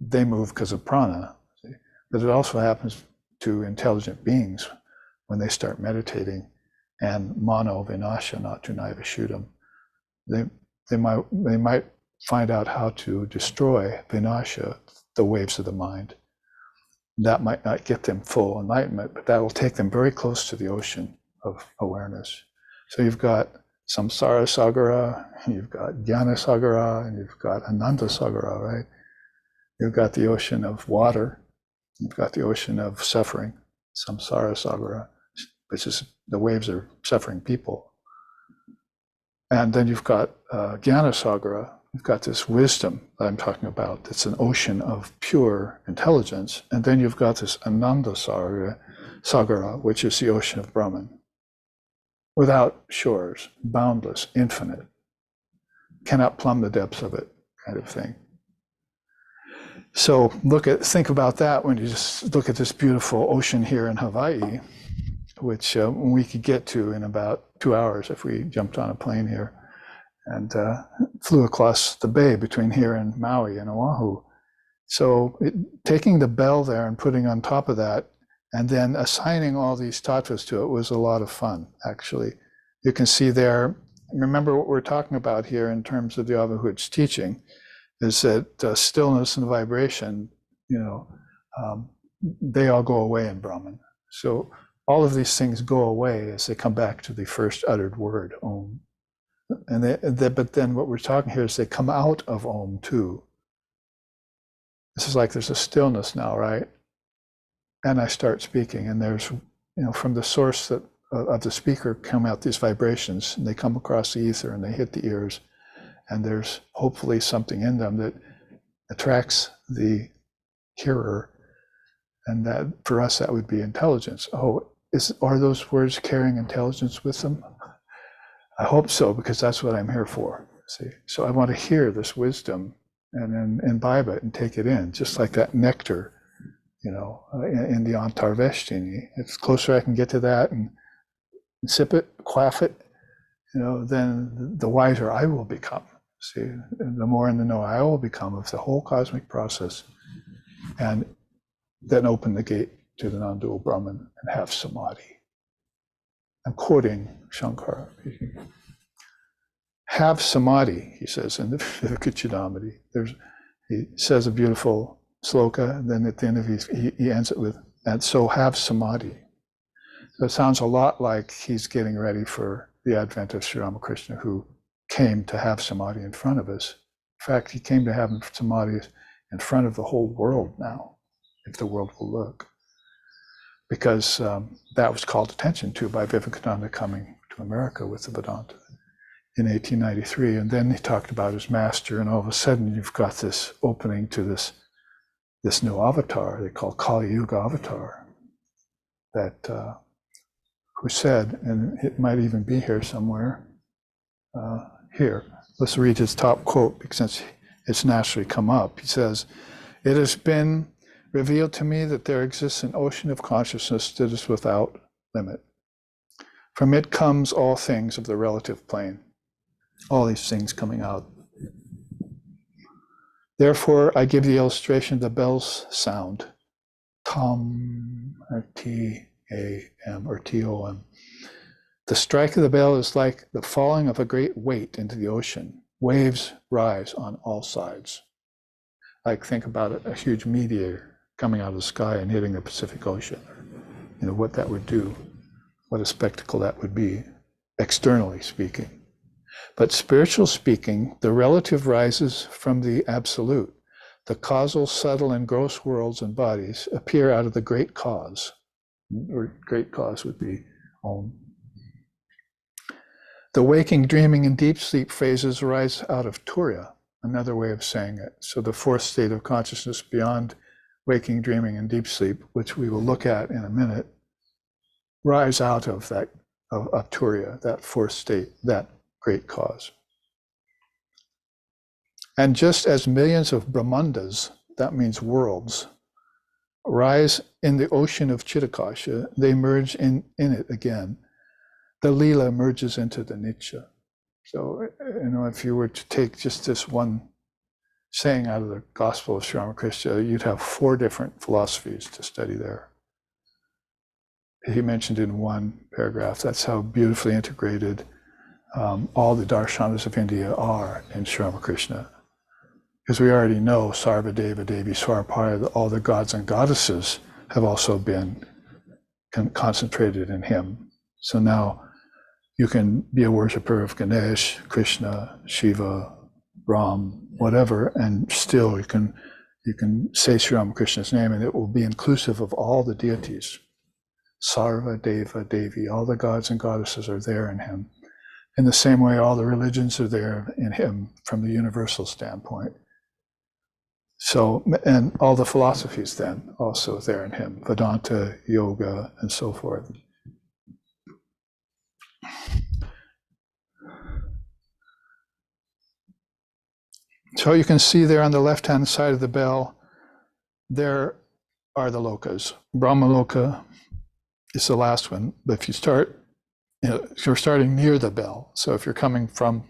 They move because of prana. See? But it also happens to intelligent beings when they start meditating and mano vinasha not tunaiva shuddham. They might find out how to destroy vinasha, the waves of the mind. That might not get them full enlightenment, but that will take them very close to the ocean of awareness. So you've got samsara sagara, you've got jnana sagara, and you've got ananda sagara, right? You've got the ocean of water, you've got the ocean of suffering, samsara sagara, which is the waves of suffering people. And then you've got jnana sagara, you've got this wisdom that I'm talking about, that's an ocean of pure intelligence. And then you've got this ananda sagara, which is the ocean of Brahman. Without shores, boundless, infinite, cannot plumb the depths of it, kind of thing. So think about that when you just look at this beautiful ocean here in Hawaii, which we could get to in about 2 hours if we jumped on a plane here and flew across the bay between here and Maui and Oahu. So taking the bell there and putting on top of that, and then assigning all these tattvas to it was a lot of fun, actually. You can see there, remember what we're talking about here in terms of the Avadhut's teaching, is that stillness and vibration, they all go away in Brahman. So all of these things go away as they come back to the first uttered word, Om. But then what we're talking here is they come out of Om too. This is like there's a stillness now, right? And I start speaking, and there's, from the source of the speaker come out these vibrations, and they come across the ether and they hit the ears, and there's hopefully something in them that attracts the hearer, and that for us that would be intelligence. Are those words carrying intelligence with them? I hope so, because that's what I'm here for. See, so I want to hear this wisdom and then imbibe it and take it in, just like that nectar. In the Antarveshtini, it's closer I can get to that and sip it, quaff it, then the wiser I will become. See, the more in the know I will become of the whole cosmic process, and then open the gate to the non-dual Brahman and have samadhi. I'm quoting Shankara. Have samadhi, he says in the Vivekananda. He says a beautiful sloka, and then at the end of he ends it with, and so have samadhi. So it sounds a lot like he's getting ready for the advent of Sri Ramakrishna, who came to have samadhi in front of us. In fact, he came to have samadhi in front of the whole world now, if the world will look, because that was called attention to by Vivekananda coming to America with the Vedanta in 1893. And then he talked about his master, and all of a sudden you've got this opening to this new avatar they call Kali Yuga avatar, that who said, and it might even be here somewhere, here, let's read his top quote because it's naturally come up. He says, "It has been revealed to me that there exists an ocean of consciousness that is without limit. From it comes all things of the relative plane," all these things coming out. "Therefore, I give the illustration of the bell's sound, tom, or T-A-M, or T-O-M. The strike of the bell is like the falling of a great weight into the ocean. Waves rise on all sides." Like, think about it, a huge meteor coming out of the sky and hitting the Pacific Ocean. You know, what that would do, what a spectacle that would be, externally speaking. But spiritual speaking, the relative rises from the absolute. The causal, subtle, and gross worlds and bodies appear out of the great cause, or great cause would be Om. The waking, dreaming, and deep sleep phases arise out of Turiya, another way of saying it. So the fourth state of consciousness beyond waking, dreaming, and deep sleep, which we will look at in a minute, rise out of that, of Turiya, that fourth state, that great cause. And just as millions of Brahmandas, that means worlds, rise in the ocean of Chitakasha, they merge in it again. The Leela merges into the Nitya. So, you know, if you were to take just this one saying out of the Gospel of Sri Ramakrishna, you'd have 4 different philosophies to study there. He mentioned in one paragraph, that's how beautifully integrated all the darshanas of India are in Sri Ramakrishna. Because we already know Sarvadeva, Devi, Swarpaya, all the gods and goddesses have also been concentrated in him. So now you can be a worshiper of Ganesh, Krishna, Shiva, Ram, whatever, and still you can say Sri Ramakrishna's name and it will be inclusive of all the deities. Sarva, Deva, Devi, all the gods and goddesses are there in him. In the same way, all the religions are there in him from the universal standpoint. So, and all the philosophies then also there in him, Vedanta, yoga, and so forth. So you can see there on the left-hand side of the bell, there are the lokas. Brahmaloka is the last one, but if you start, if you're starting near the bell, so if you're coming from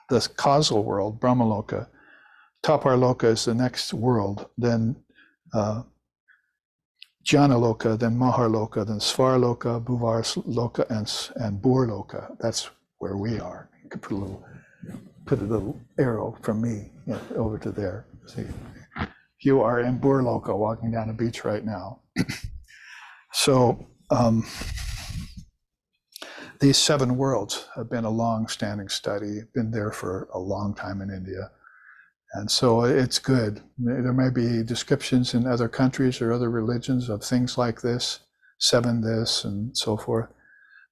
the causal world, Brahmaloka, Taparloka is the next world, then Jnanaloka, then Maharloka, then Svarloka, Bhuvarloka, and Burloka. That's where we are. You can put a little arrow from me over to there. See, you are in Burloka walking down a beach right now. So these 7 worlds have been a long-standing study, been there for a long time in India. And so it's good. There may be descriptions in other countries or other religions of things like this, 7 this, and so forth.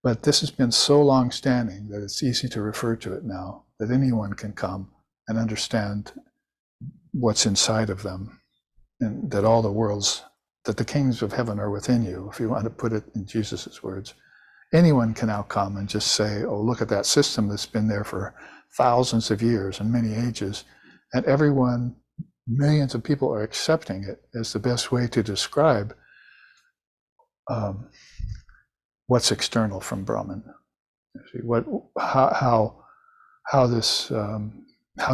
But this has been so long-standing that it's easy to refer to it now, that anyone can come and understand what's inside of them, and that all the worlds, that the kingdoms of heaven are within you, if you want to put it in Jesus's words. Anyone can now come and just say, oh, look at that system that's been there for thousands of years and many ages. And everyone, millions of people are accepting it as the best way to describe what's external from Brahman. See, how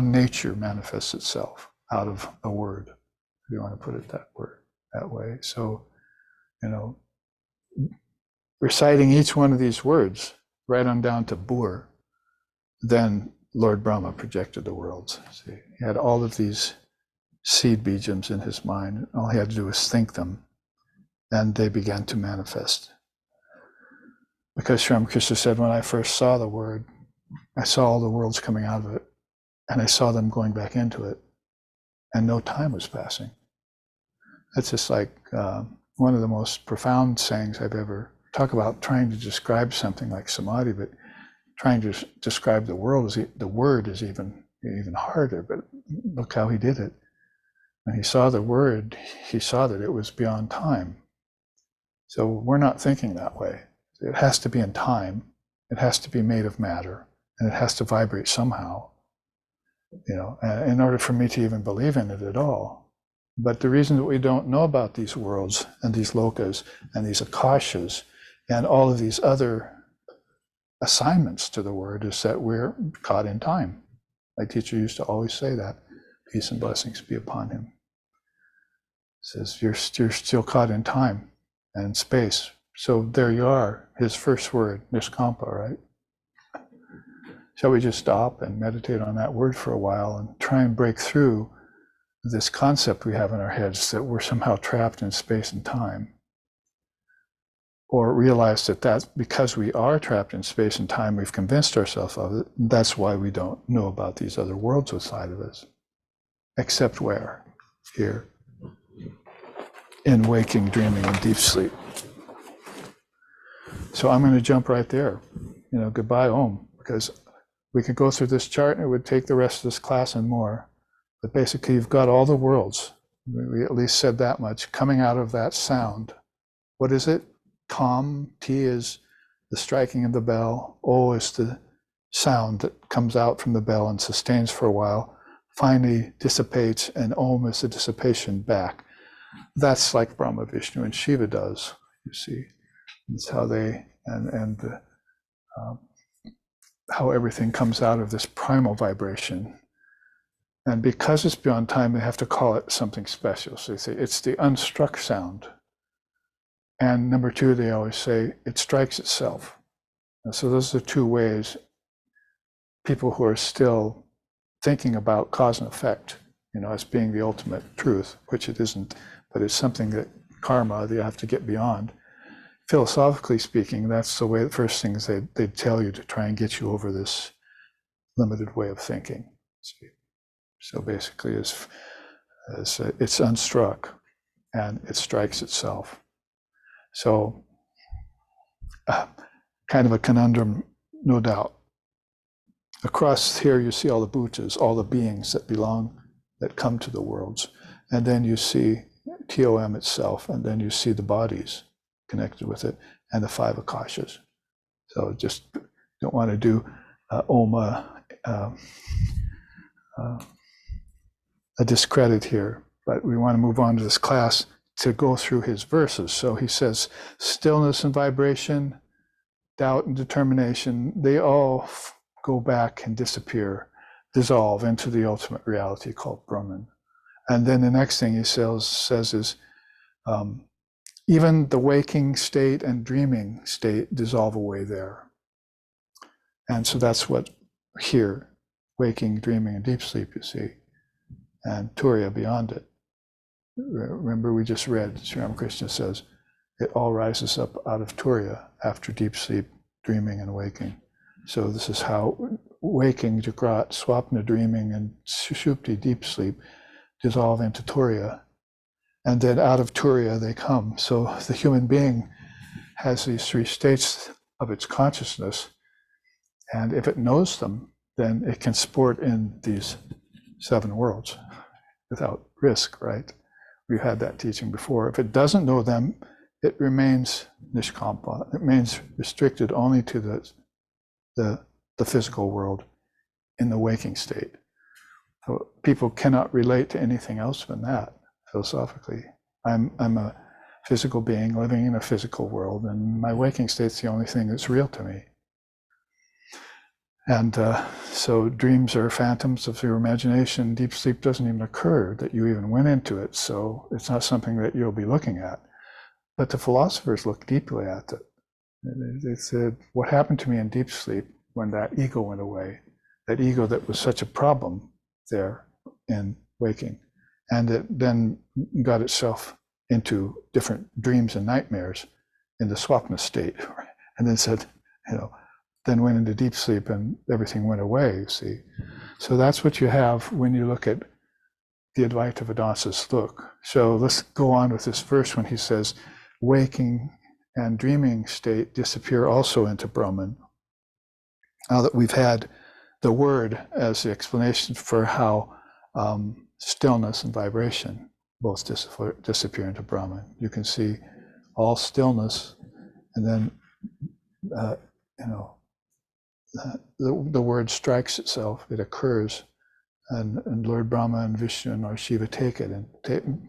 nature manifests itself out of a word, if you want to put it that way. So, reciting each one of these words, right on down to Bur, then Lord Brahma projected the worlds. See, he had all of these seed bijams in his mind. All he had to do was think them, and they began to manifest. Because Sri Ramakrishna said, when I first saw the word, I saw all the worlds coming out of it, and I saw them going back into it, and no time was passing. That's just like one of the most profound sayings I've ever talk about, trying to describe something like samadhi, but trying to describe the word is even harder. But look how he did it. When he saw the word, he saw that it was beyond time. So we're not thinking that way. It has to be in time. It has to be made of matter, and it has to vibrate somehow. In order for me to even believe in it at all. But the reason that we don't know about these worlds and these lokas and these akashas and all of these other assignments to the word is that we're caught in time. My teacher used to always say that. Peace and blessings be upon him. Says you're still caught in time and space. So there you are, his first word, niskampa, right? Shall we just stop and meditate on that word for a while and try and break through this concept we have in our heads that we're somehow trapped in space and time? Or realize that that's because we are trapped in space and time, we've convinced ourselves of it. That's why we don't know about these other worlds outside of us. Except where? Here. In waking, dreaming, and deep sleep. So I'm going to jump right there. Goodbye, Om, because we could go through this chart and it would take the rest of this class and more. But basically, you've got all the worlds. We at least said that much coming out of that sound. What is it? Kam, T is the striking of the bell, O is the sound that comes out from the bell and sustains for a while, finally dissipates, and Om is the dissipation back. That's like Brahma, Vishnu, and Shiva does, you see. That's how they, how everything comes out of this primal vibration. And because it's beyond time, they have to call it something special. So they say it's the unstruck sound. And number two, they always say it strikes itself. And so those are two ways people who are still thinking about cause and effect, as being the ultimate truth, which it isn't, but it's something that karma that you have to get beyond. Philosophically speaking, that's the way, the first things they tell you to try and get you over this limited way of thinking. So basically, it's unstruck and it strikes itself. So kind of a conundrum, no doubt. Across here, you see all the bhutas, all the beings that come to the worlds. And then you see TOM itself, and then you see the bodies connected with it, and the 5 akashas. So just don't want to do a discredit here, but we want to move on to this class to go through his verses. So he says, stillness and vibration, doubt and determination, they all go back and disappear, dissolve into the ultimate reality called Brahman. And then the next thing he says is, even the waking state and dreaming state dissolve away there. And so that's what here, waking, dreaming, and deep sleep, you see, and Turiya beyond it. Remember, we just read, Sri Ramakrishna says, it all rises up out of Turiya after deep sleep, dreaming, and waking. So this is how waking, Jagrat, Swapna, dreaming, and Sushupti, deep sleep, dissolve into Turiya. And then out of Turiya they come. So the human being has these 3 states of its consciousness. And if it knows them, then it can sport in these 7 worlds without risk, right? We've had that teaching before. If it doesn't know them, it remains nishkampa. It remains restricted only to the physical world in the waking state. So people cannot relate to anything else than that, philosophically. I'm a physical being living in a physical world, and my waking state's the only thing that's real to me. And so dreams are phantoms of your imagination. Deep sleep doesn't even occur that you even went into it, so it's not something that you'll be looking at. But the philosophers look deeply at it. They said, what happened to me in deep sleep when that ego went away, that ego that was such a problem there in waking, and it then got itself into different dreams and nightmares in the swapna state, and then said, then went into deep sleep and everything went away, you see. So that's what you have when you look at the Advaita Vedanta's look. So let's go on with this verse when he says, waking and dreaming state disappear also into Brahman. Now that we've had the word as the explanation for how stillness and vibration both disappear into Brahman. You can see all stillness, and then the word strikes itself, it occurs, and Lord Brahma and Vishnu and Lord Shiva take it and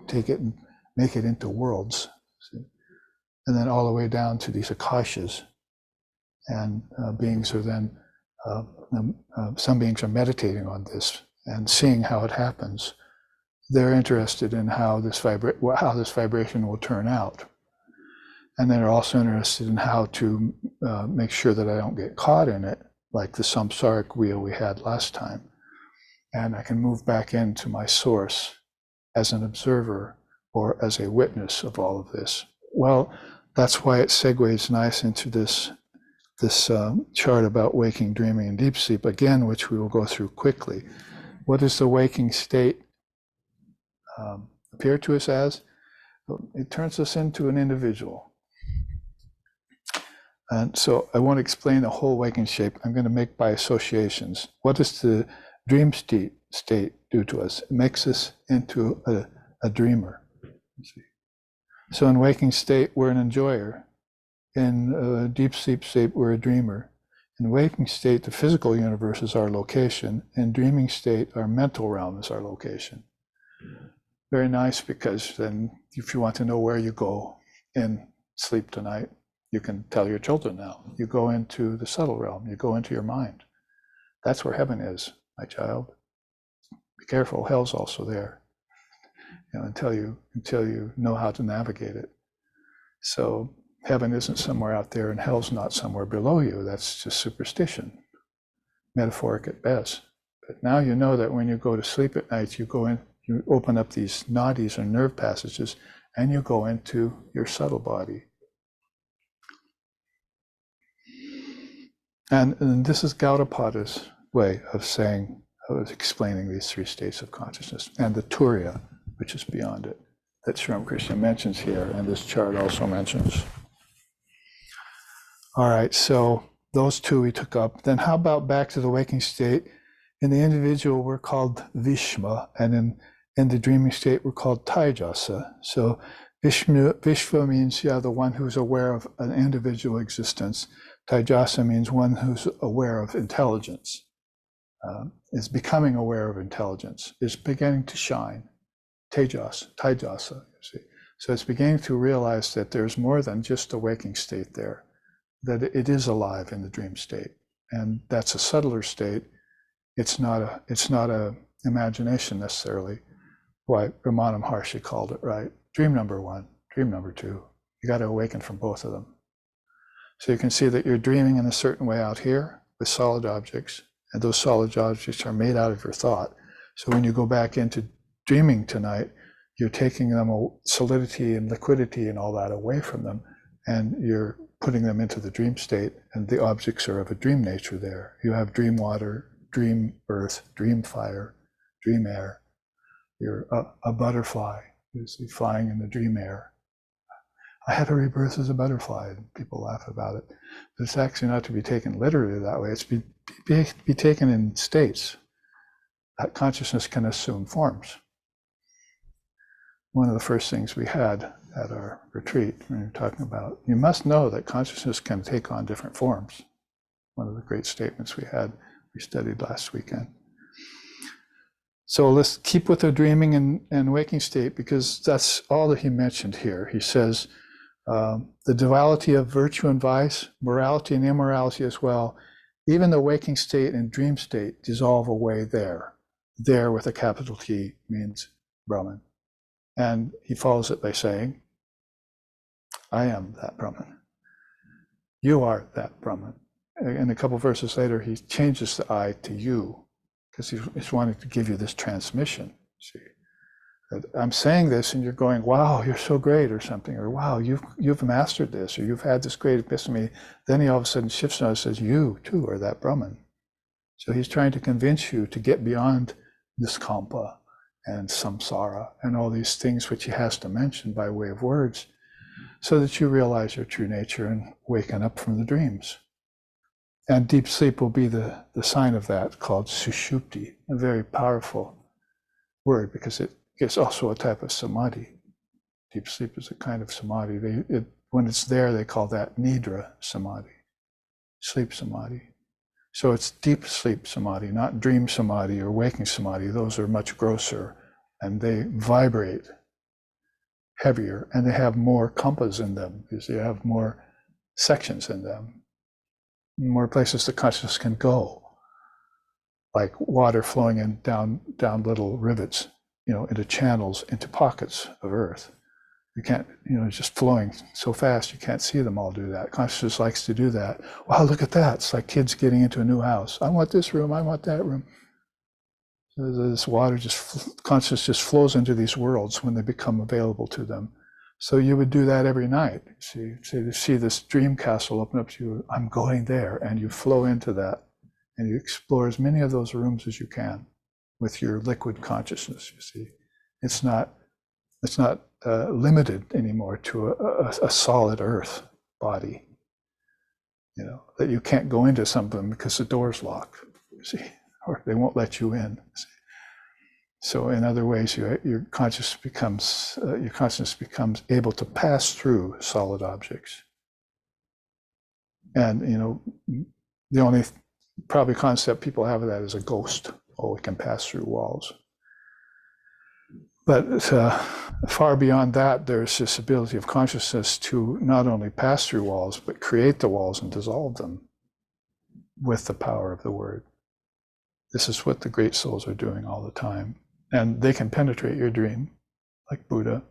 take it and make it into worlds, see? And then all the way down to these akashas, and beings are then some beings are meditating on this and seeing how it happens. They're interested in how this vibration will turn out. And they're also interested in how to make sure that I don't get caught in it, like the samsaric wheel we had last time. And I can move back into my source as an observer or as a witness of all of this. Well, that's why it segues nice into this chart about waking, dreaming, and deep sleep, again, which we will go through quickly. What does the waking state appear to us as? It turns us into an individual. And so I won't explain the whole waking shape. I'm going to make by associations. What does the dream state do to us? It makes us into a dreamer. So in waking state, we're an enjoyer. In deep sleep state, we're a dreamer. In waking state, the physical universe is our location. In dreaming state, our mental realm is our location. Very nice, because then if you want to know where you go in sleep tonight, you can tell your children now. You go into the subtle realm, you go into your mind. That's where heaven is, my child. Be careful, hell's also there. Until you know how to navigate it. So heaven isn't somewhere out there and hell's not somewhere below you. That's just superstition, metaphoric at best. But now you know that when you go to sleep at night, you go in, you open up these nadis or nerve passages, and you go into your subtle body. And this is Gaudapada's way of explaining these three states of consciousness, and the Turiya, which is beyond it, that Sri Ramakrishna mentions here, and this chart also mentions. All right, so those two we took up. Then how about back to the waking state? In the individual, we're called Vishma, and in the dreaming state, we're called Taijasa. So Vishva means, the one who's aware of an individual existence. Taijasa means one who's aware of intelligence, is becoming aware of intelligence, is beginning to shine. Taijasa, you see. So it's beginning to realize that there's more than just a waking state there, that it is alive in the dream state. And that's a subtler state. It's not a imagination necessarily. Why Ramana Maharshi called it, right? Dream number one, dream number two. You got to awaken from both of them. So you can see that you're dreaming in a certain way out here with solid objects, and those solid objects are made out of your thought. So when you go back into dreaming tonight, you're taking them solidity and liquidity and all that away from them, and you're putting them into the dream state, and the objects are of a dream nature there. You have dream water, dream earth, dream fire, dream air. You're a butterfly, you see, flying in the dream air. I had a rebirth as a butterfly, and people laugh about it. But it's actually not to be taken literally that way. It's be taken in states. That consciousness can assume forms. One of the first things we had at our retreat, when we were talking about, you must know that consciousness can take on different forms. One of the great statements we studied last weekend. So let's keep with the dreaming and waking state, because that's all that he mentioned here. He says, the duality of virtue and vice, morality and immorality as well, even the waking state and dream state dissolve away there. There with a capital T means Brahman. And he follows it by saying, I am that Brahman. You are that Brahman. And a couple verses later, he changes the I to you, because he's wanting to give you this transmission, see, I'm saying this and you're going, wow, you're so great or something, or wow, you've mastered this, or you've had this great epiphany. Then he all of a sudden shifts and says, you too are that Brahman. So he's trying to convince you to get beyond this kampa and samsara and all these things which he has to mention by way of words, so that you realize your true nature and waken up from the dreams. And deep sleep will be the sign of that, called sushupti, a very powerful word because it's also a type of samadhi. Deep sleep is a kind of samadhi. When it's there, they call that nidra samadhi, sleep samadhi. So it's deep sleep samadhi, not dream samadhi or waking samadhi. Those are much grosser and they vibrate heavier and they have more kampas in them because they have more sections in them, more places the consciousness can go, like water flowing in down little rivets, into channels, into pockets of earth. You can't, it's just flowing so fast you can't see them all do that. Consciousness likes to do that. Wow, look at that. It's like kids getting into a new house. I want this room, I want that room. So this water consciousness just flows into these worlds when they become available to them. So you would do that every night. You see this dream castle open up to you, I'm going there, and you flow into that. And you explore as many of those rooms as you can with your liquid consciousness, you see. It's not limited anymore to a solid earth body, that you can't go into something because the door's locked, you see, or they won't let you in. See. So in other ways, your consciousness becomes able to pass through solid objects. And the only probably concept people have of that is a ghost. Oh, it can pass through walls. But far beyond that, there's this ability of consciousness to not only pass through walls, but create the walls and dissolve them with the power of the word. This is what the great souls are doing all the time. And they can penetrate your dream, like Buddha,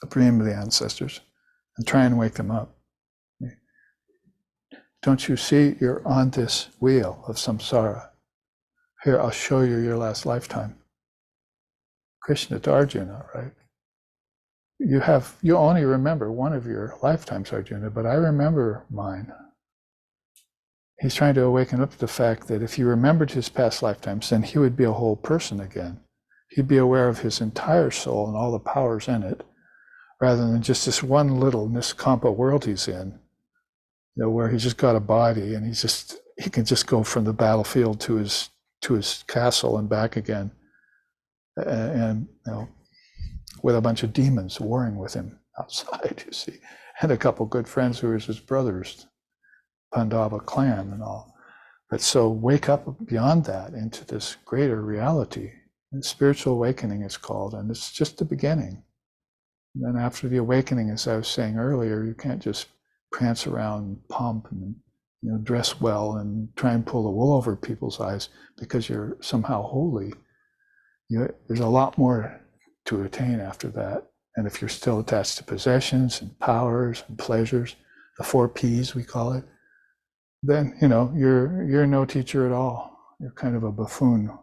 a dream of the ancestors, and try and wake them up. Don't you see you're on this wheel of samsara? Here, I'll show you your last lifetime. Krishna to Arjuna, right? You only remember one of your lifetimes, Arjuna, but I remember mine. He's trying to awaken up to the fact that if he remembered his past lifetimes, then he would be a whole person again. He'd be aware of his entire soul and all the powers in it, rather than just this one little niskampa world he's in, where he's just got a body and he can just go from the battlefield to his castle and back again, and with a bunch of demons warring with him outside, you see, and a couple good friends who are his brothers, Pandava clan and all. But so wake up beyond that into this greater reality. And spiritual awakening is called, and it's just the beginning. And then after the awakening, as I was saying earlier, you can't just prance around and pomp and dress well and try and pull the wool over people's eyes because you're somehow holy. There's a lot more to attain after that. And if you're still attached to possessions and powers and pleasures, the 4 Ps we call it, then you're no teacher at all. You're kind of a buffoon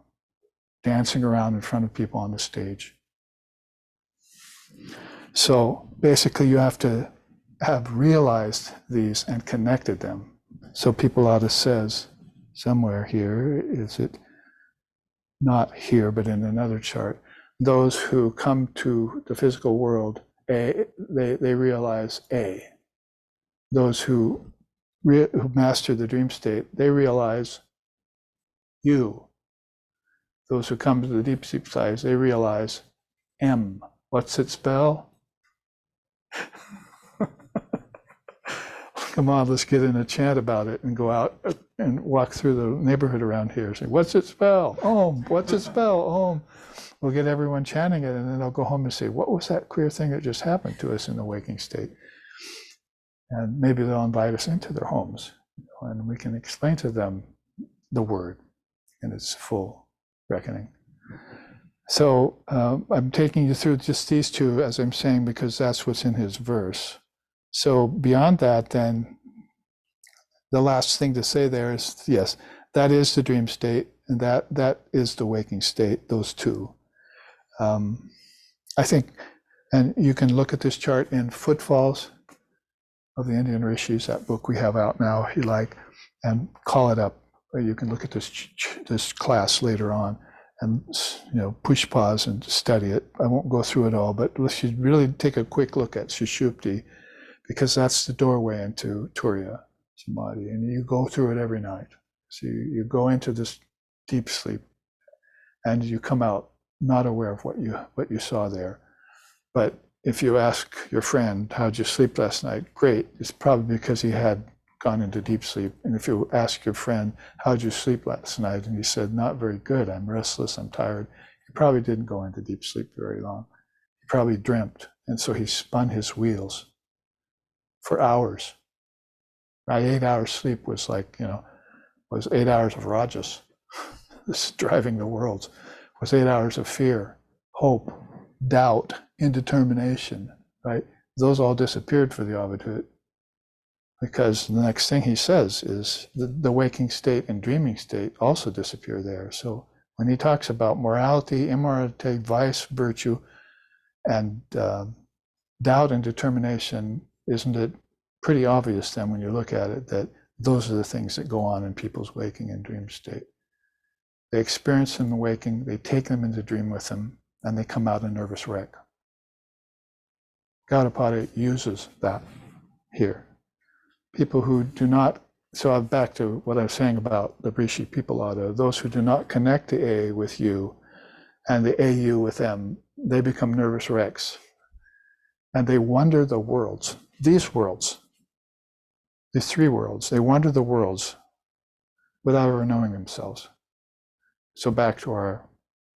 dancing around in front of people on the stage. So basically you have to have realized these and connected them. So Pipalada says somewhere here, is it not here but in another chart, those who come to the physical world, they realize A. Those who master the dream state, they realize U. Those who come to the deep sleep side, they realize M. What's it spell? Come on, let's get in a chant about it and go out and walk through the neighborhood around here. Say, what's it spell? Om. What's it spell? Om. We'll get everyone chanting it, and then they'll go home and say, what was that queer thing that just happened to us in the waking state? And maybe they'll invite us into their homes, and we can explain to them the word in its full reckoning. So I'm taking you through just these two, as I'm saying, because that's what's in his verse. So beyond that, then, the last thing to say there is, yes, that is the dream state, and that is the waking state, those two. I think, and you can look at this chart in Footfalls of the Indian Rishis, that book we have out now, if you like, and call it up. Or you can look at this class later on and, you know, push pause and study it. I won't go through it all, but let's really take a quick look at Sushupti, because that's the doorway into Turiya Samadhi, and you go through it every night. So you go into this deep sleep, and you come out not aware of what you saw there. But if you ask your friend, how'd you sleep last night? Great. It's probably because he had gone into deep sleep. And if you ask your friend, how'd you sleep last night? And he said, not very good. I'm restless. I'm tired. He probably didn't go into deep sleep very long. He probably dreamt. And so he spun his wheels for hours. My 8 hours sleep was like, was 8 hours of rajas. This driving the world was 8 hours of fear, hope, doubt, indetermination, right? Those all disappeared for the Avadhut, because the next thing he says is the waking state and dreaming state also disappear there. So when he talks about morality, immorality, vice, virtue, and doubt and determination, isn't it pretty obvious then when you look at it that those are the things that go on in people's waking and dream state? They experience them in waking, they take them into dream with them, and they come out a nervous wreck. Gaudapada uses that here. People who do not, so I'm back to what I was saying about the Rishi Peoplada, those who do not connect the A with you and the AU with them, they become nervous wrecks. And they wander the worlds, these three worlds, they wander the worlds without ever knowing themselves. So back to our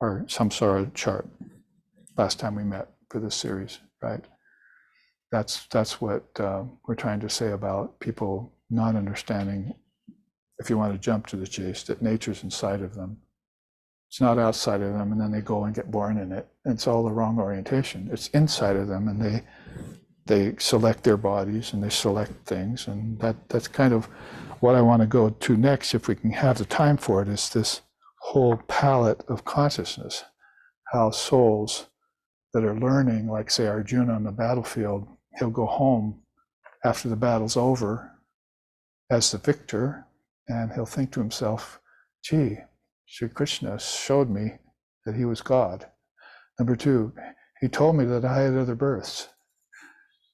samsara chart, last time we met for this series, right? That's what we're trying to say about people not understanding, if you want to jump to the chase, that nature's inside of them. It's not outside of them, and then they go and get born in it. And it's all the wrong orientation. It's inside of them, and they select their bodies and they select things, and that's kind of what I want to go to next, if we can have the time for it, is this whole palette of consciousness, how souls that are learning, like say Arjuna on the battlefield, he'll go home after the battle's over as the victor, and he'll think to himself, gee, Sri Krishna showed me that he was God. Number two, he told me that I had other births.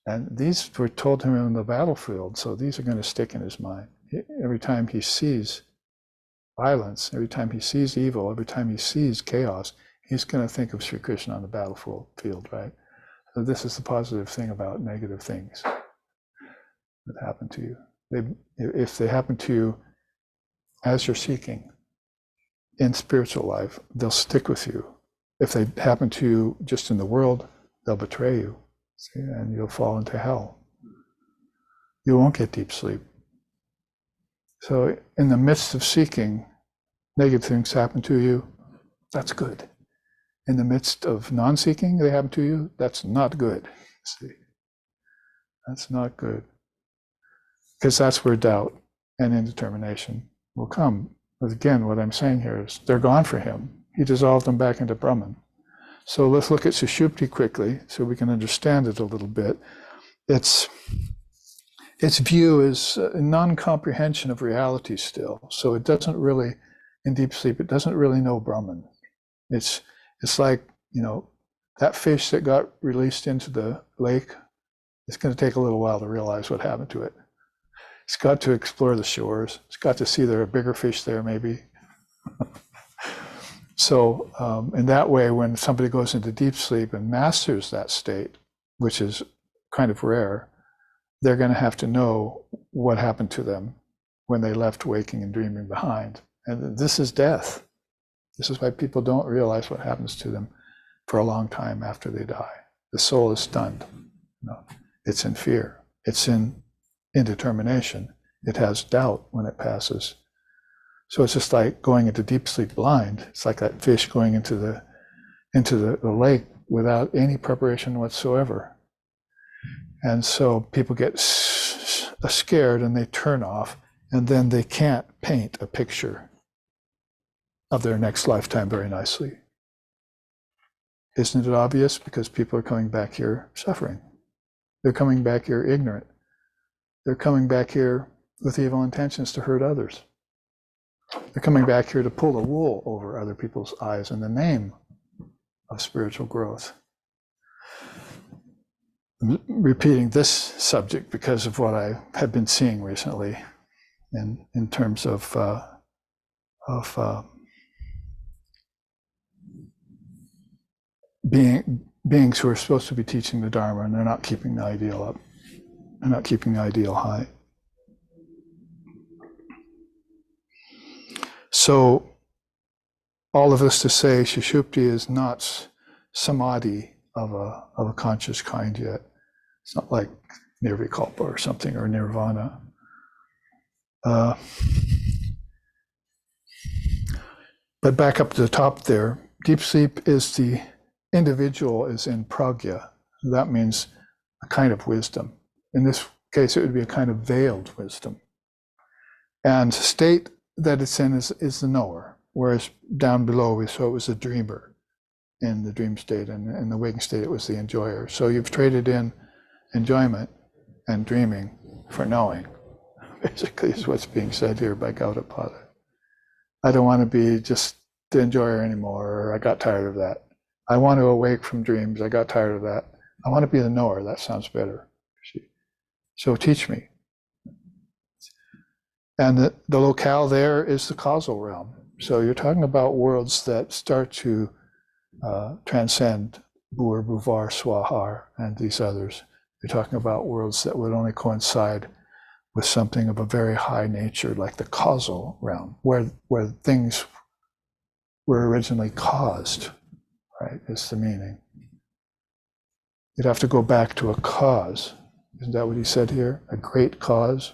And these were told to him on the battlefield, so these are going to stick in his mind. Every time he sees violence, every time he sees evil, every time he sees chaos, he's going to think of Sri Krishna on the battlefield, right? So this is the positive thing about negative things that happen to you. If they happen to you as you're seeking in spiritual life, they'll stick with you. If they happen to you just in the world, they'll betray you, see, and you'll fall into hell. You won't get deep sleep. So in the midst of seeking, negative things happen to you, that's good. In the midst of non-seeking, they happen to you, that's not good. See, that's not good. Because that's where doubt and indetermination will come. But again, what I'm saying here is they're gone for him. He dissolved them back into Brahman. So let's look at Sushupti quickly so we can understand it a little bit. Its view is a non-comprehension of reality still. So it doesn't really, in deep sleep, it doesn't really know Brahman. It's like, that fish that got released into the lake, it's going to take a little while to realize what happened to it. It's got to explore the shores. It's got to see there are bigger fish there, maybe. So in that way, when somebody goes into deep sleep and masters that state, which is kind of rare, they're going to have to know what happened to them when they left waking and dreaming behind. And this is death. This is why people don't realize what happens to them for a long time after they die. The soul is stunned. It's in fear. It's in indetermination. It has doubt when it passes. So it's just like going into deep sleep blind. It's like that fish going into the lake without any preparation whatsoever. And so people get scared and they turn off, and then they can't paint a picture of their next lifetime very nicely. Isn't it obvious? Because people are coming back here suffering. They're coming back here ignorant. They're coming back here with evil intentions to hurt others. They're coming back here to pull the wool over other people's eyes in the name of spiritual growth. I'm repeating this subject because of what I have been seeing recently in terms of beings who are supposed to be teaching the Dharma, and they're not keeping the ideal up. They're not keeping the ideal high. So, all of this to say, Sushupti is not samadhi of a conscious kind yet. It's not like nirvikalpa or something, or nirvana. But back up to the top there, deep sleep is the individual is in pragya. That means a kind of wisdom. In this case, it would be a kind of veiled wisdom. And the state that it's in is the knower, whereas down below we saw it was a dreamer in the dream state, and in the waking state it was the enjoyer. So you've traded in enjoyment and dreaming for knowing, basically, is what's being said here by Gaudapada. I don't want to be just the enjoyer anymore, or I got tired of that. I want to awake from dreams, I got tired of that. I want to be the knower, that sounds better. So teach me. And the locale there is the causal realm. So you're talking about worlds that start to transcend Bhur, Bhuvar, Swahar, and these others. You're talking about worlds that would only coincide with something of a very high nature, like the causal realm, where things were originally caused, right, is the meaning. You'd have to go back to a cause. Isn't that what he said here? A great cause.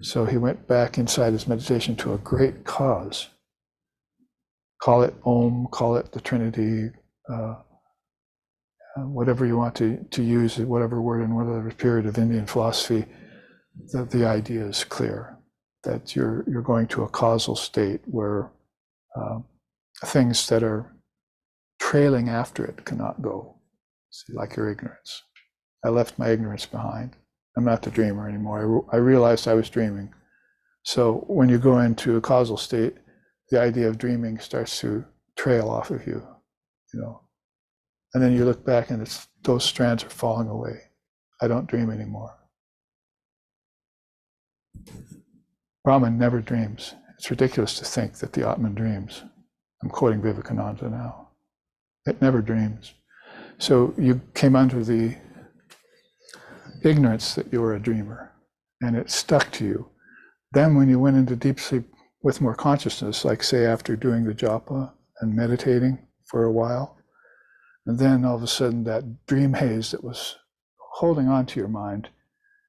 So he went back inside his meditation to a great cause. Call it Om, call it the Trinity, whatever you want to use, whatever word in whatever period of Indian philosophy, the idea is clear, that you're going to a causal state where things that are trailing after it cannot go. See, like your ignorance. I left my ignorance behind. I'm not the dreamer anymore. I realized I was dreaming. So when you go into a causal state, the idea of dreaming starts to trail off of you, and then you look back and those strands are falling away. I don't dream anymore. Brahman never dreams. It's ridiculous to think that the Atman dreams. I'm quoting Vivekananda now. It never dreams. So you came under the ignorance that you were a dreamer, and it stuck to you. Then when you went into deep sleep with more consciousness, like say after doing the japa and meditating for a while, and then all of a sudden that dream haze that was holding on to your mind,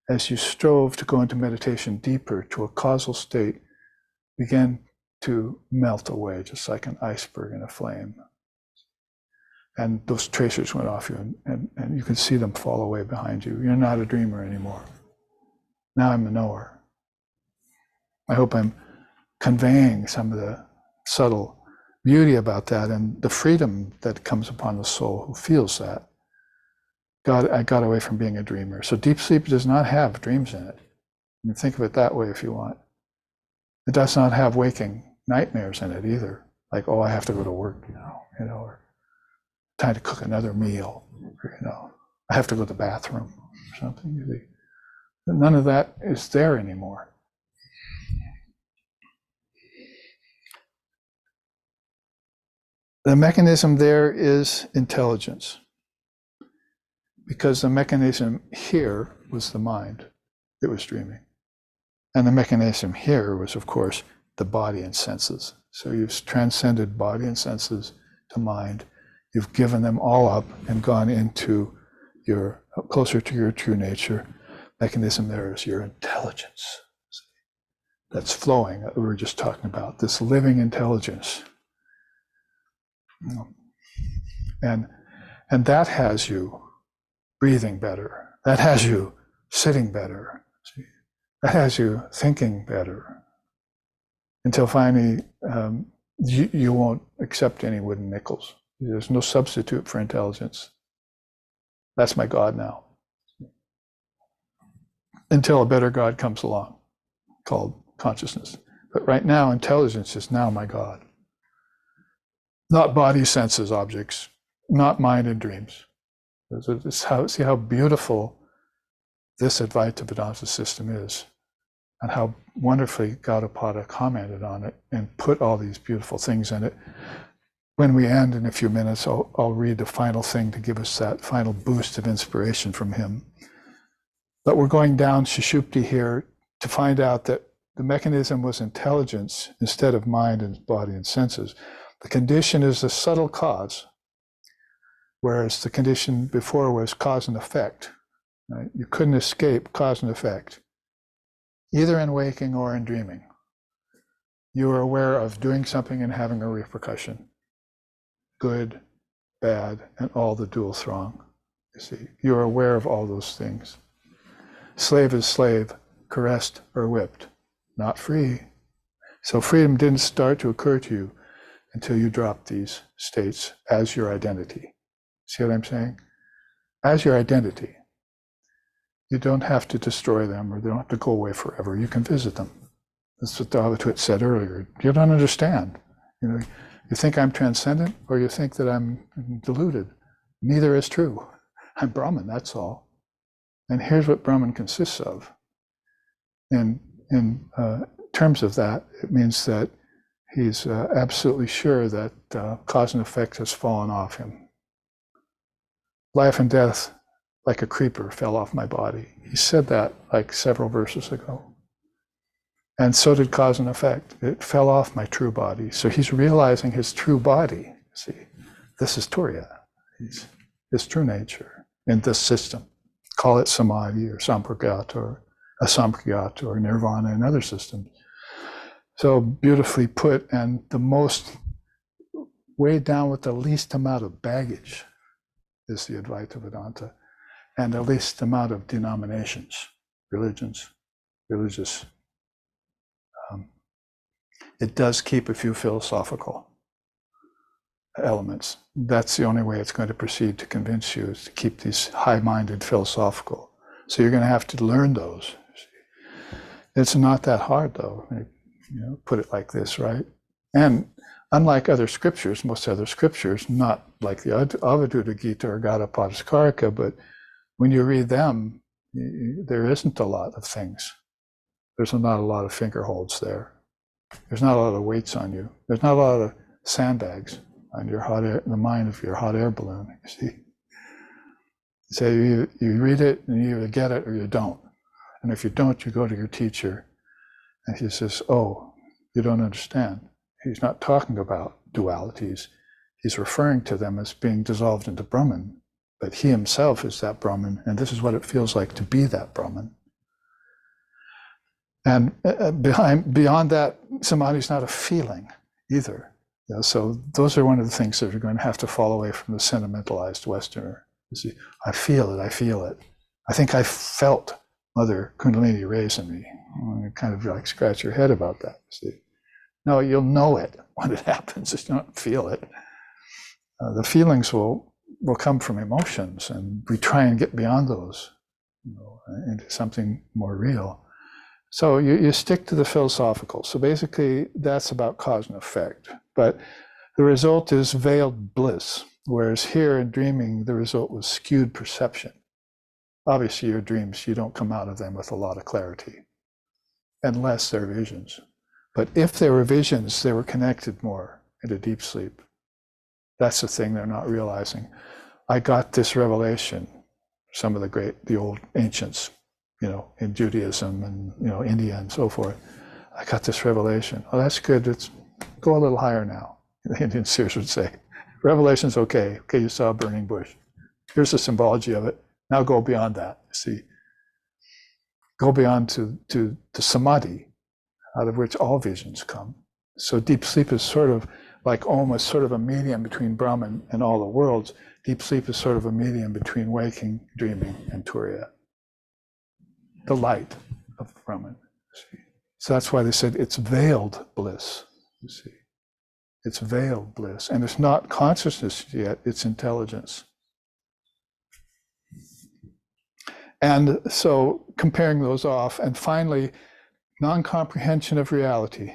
as you strove to go into meditation deeper to a causal state, began to melt away, just like an iceberg in a flame. And those tracers went off you, and you can see them fall away behind you. You're not a dreamer anymore. Now I'm a knower. I hope I'm conveying some of the subtle beauty about that and the freedom that comes upon the soul who feels that. I got away from being a dreamer. So deep sleep does not have dreams in it. You can think of it that way if you want. It does not have waking nightmares in it either. Like, I have to go to work, or time to cook another meal, I have to go to the bathroom or something. None of that is there anymore. The mechanism there is intelligence, because the mechanism here was the mind. It was dreaming. And the mechanism here was, of course, the body and senses. So you've transcended body and senses to mind. You've given them all up and gone into closer to your true nature. Mechanism there is your intelligence. That's flowing, that we were just talking about, this living intelligence. And that has you breathing better. That has you sitting better. That has you thinking better. Until finally, you won't accept any wooden nickels. There's no substitute for intelligence. That's my God now. Until a better God comes along, called consciousness. But right now, intelligence is now my God. Not body, senses, objects, not mind and dreams. See how beautiful this Advaita Vedanta system is, and how wonderfully Gaudapada commented on it and put all these beautiful things in it. When we end in a few minutes, I'll read the final thing to give us that final boost of inspiration from him. But we're going down Sushupti here to find out that the mechanism was intelligence instead of mind and body and senses. The condition is the subtle cause, whereas the condition before was cause and effect. Right? You couldn't escape cause and effect, either in waking or in dreaming. You are aware of doing something and having a repercussion. Good, bad, and all the dual throng. You see, you're aware of all those things. Slave is slave, caressed or whipped, not free. So freedom didn't start to occur to you until you dropped these states as your identity. See what I'm saying? As your identity. You don't have to destroy them, or they don't have to go away forever. You can visit them. That's what the Avadhut said earlier. You don't understand. You think I'm transcendent, or you think that I'm deluded. Neither is true. I'm Brahman, that's all. And here's what Brahman consists of. In terms of that, it means that he's absolutely sure that cause and effect has fallen off him. Life and death, like a creeper, fell off my body. He said that like several verses ago. And so did cause and effect. It fell off my true body. So he's realizing his true body. See, this is Turiya. His true nature in this system. Call it samadhi or sampragyata or asampragyata or nirvana in other systems. So beautifully put, and the most weighed down with the least amount of baggage is the Advaita Vedanta, and the least amount of denominations, religious. It does keep a few philosophical elements. That's the only way it's going to proceed to convince you, is to keep these high-minded philosophical. So you're going to have to learn those. It's not that hard, though. Put it like this, right? And unlike other scriptures, most other scriptures, not like the Avadhuta Gita or Gaudapada, but when you read them, there isn't a lot of things. There's not a lot of finger holds there. There's not a lot of weights on you. There's not a lot of sandbags on your hot air, the mind of your hot air balloon, you see. So you read it and you either get it or you don't. And if you don't, you go to your teacher and he says, oh, you don't understand. He's not talking about dualities. He's referring to them as being dissolved into Brahman, but he himself is that Brahman, and this is what it feels like to be that Brahman. And beyond that, samadhi is not a feeling either. So those are one of the things that are going to have to fall away from the sentimentalized Westerner. You see, I feel it. I think I felt Mother Kundalini raising me. You kind of like scratch your head about that. You see, no, you'll know it when it happens. You don't feel it. The feelings will come from emotions, and we try and get beyond those, into something more real. So you stick to the philosophical. So basically, that's about cause and effect. But the result is veiled bliss, whereas here in dreaming, the result was skewed perception. Obviously, your dreams, you don't come out of them with a lot of clarity, unless they're visions. But if they were visions, they were connected more into deep sleep. That's the thing they're not realizing. I got this revelation, some of the old ancients, in Judaism and, India and so forth. I got this revelation. Oh, that's good. Let's go a little higher now. The Indian seers would say, revelation's okay. Okay, you saw a burning bush. Here's the symbology of it. Now go beyond that. See, go beyond to samadhi, out of which all visions come. So deep sleep is sort of like almost sort of a medium between Brahman and all the worlds. Deep sleep is sort of a medium between waking, dreaming, and Turiya. The light of Brahman. See? So that's why they said it's veiled bliss, you see. It's veiled bliss. And it's not consciousness yet, it's intelligence. And so comparing those off, and finally, non-comprehension of reality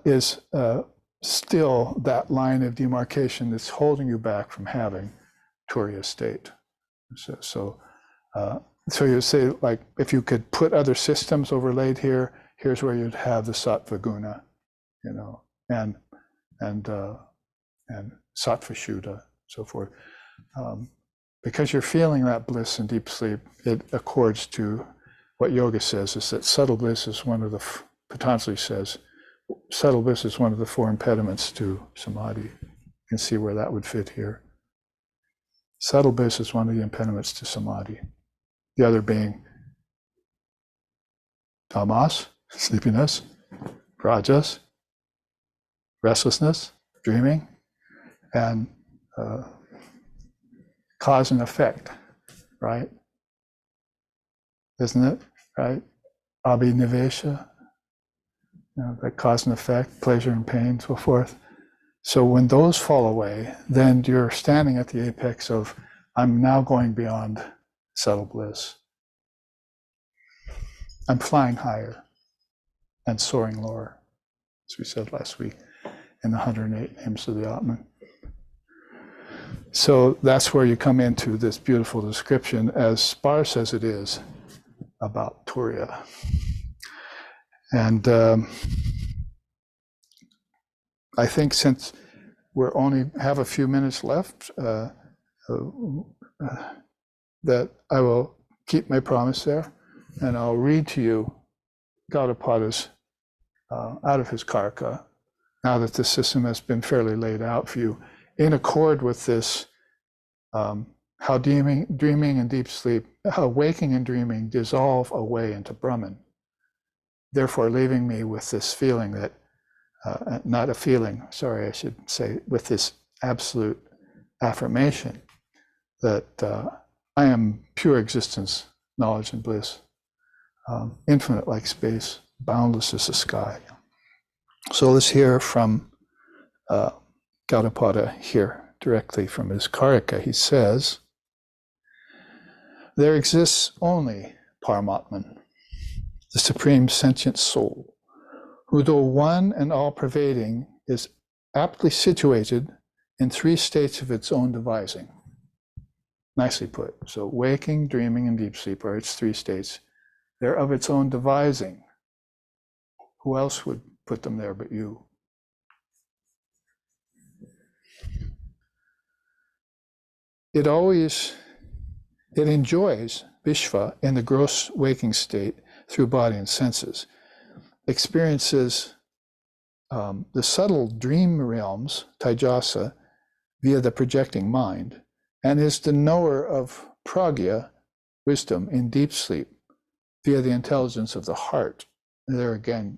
is still that line of demarcation that's holding you back from having Turiya state. So you say, like, if you could put other systems overlaid here, here's where you'd have the sattva guna, you know, and sattva shuddha, so forth. Because you're feeling that bliss in deep sleep, it accords to what yoga says, is that subtle bliss is one of the, Patanjali says, subtle bliss is one of the 4 impediments to samadhi. You can see where that would fit here. Subtle bliss is one of the impediments to samadhi. The other being tamas, sleepiness, rajas, restlessness, dreaming, and cause and effect, right? Isn't it, right? Abhinivesha, you know, that cause and effect, pleasure and pain, so forth. So when those fall away, then you're standing at the apex of, I'm now going beyond subtle bliss. I'm flying higher and soaring lower, as we said last week in the 108 hymns of the Atman. So that's where you come into this beautiful description, as sparse as it is, about Turiya. And I think since we only have a few minutes left, that I will keep my promise there, and I'll read to you Gaudapada's out of his Karka, now that the system has been fairly laid out for you, in accord with this, how dreaming and deep sleep, how waking and dreaming dissolve away into Brahman, therefore leaving me with this feeling that, not a feeling, sorry, I should say, with this absolute affirmation that I am pure existence, knowledge and bliss, infinite like space, boundless as the sky. So let's hear from Gaudapada here, directly from his Karika. He says, there exists only Paramatman, the supreme sentient soul, who though one and all pervading is aptly situated in 3 states of its own devising. Nicely put. So waking, dreaming, and deep sleep are its 3 states. They're of its own devising. Who else would put them there but you? It enjoys Vishva in the gross waking state through body and senses, experiences the subtle dream realms, Taijasa, via the projecting mind, and is the knower of pragya, wisdom, in deep sleep, via the intelligence of the heart. And there again,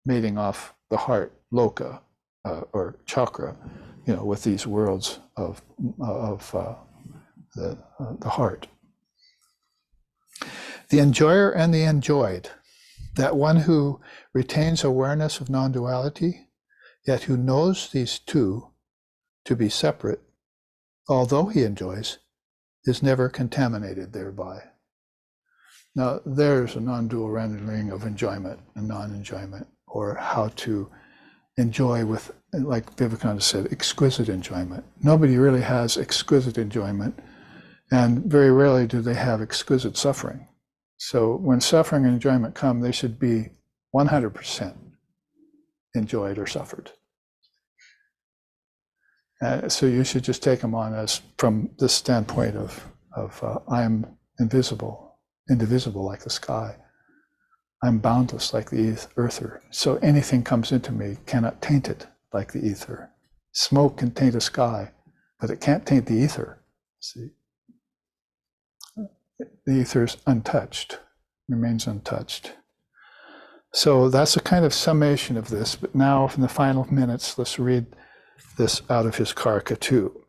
mating off the heart, loka, or chakra, you know, with these worlds of the heart. The enjoyer and the enjoyed, that one who retains awareness of non-duality, yet who knows these two to be separate, although he enjoys, is never contaminated thereby. Now, there's a non-dual rendering of enjoyment and non-enjoyment, or how to enjoy with, like Vivekananda said, exquisite enjoyment. Nobody really has exquisite enjoyment, and very rarely do they have exquisite suffering. So when suffering and enjoyment come, they should be 100% enjoyed or suffered. So you should just take them on as from this standpoint of I am invisible, indivisible like the sky. I'm boundless like the earther. So anything comes into me cannot taint it like the ether. Smoke can taint a sky, but it can't taint the ether. See, the ether is untouched, remains untouched. So that's a kind of summation of this. But now, in the final minutes, let's read this out of his Karka too.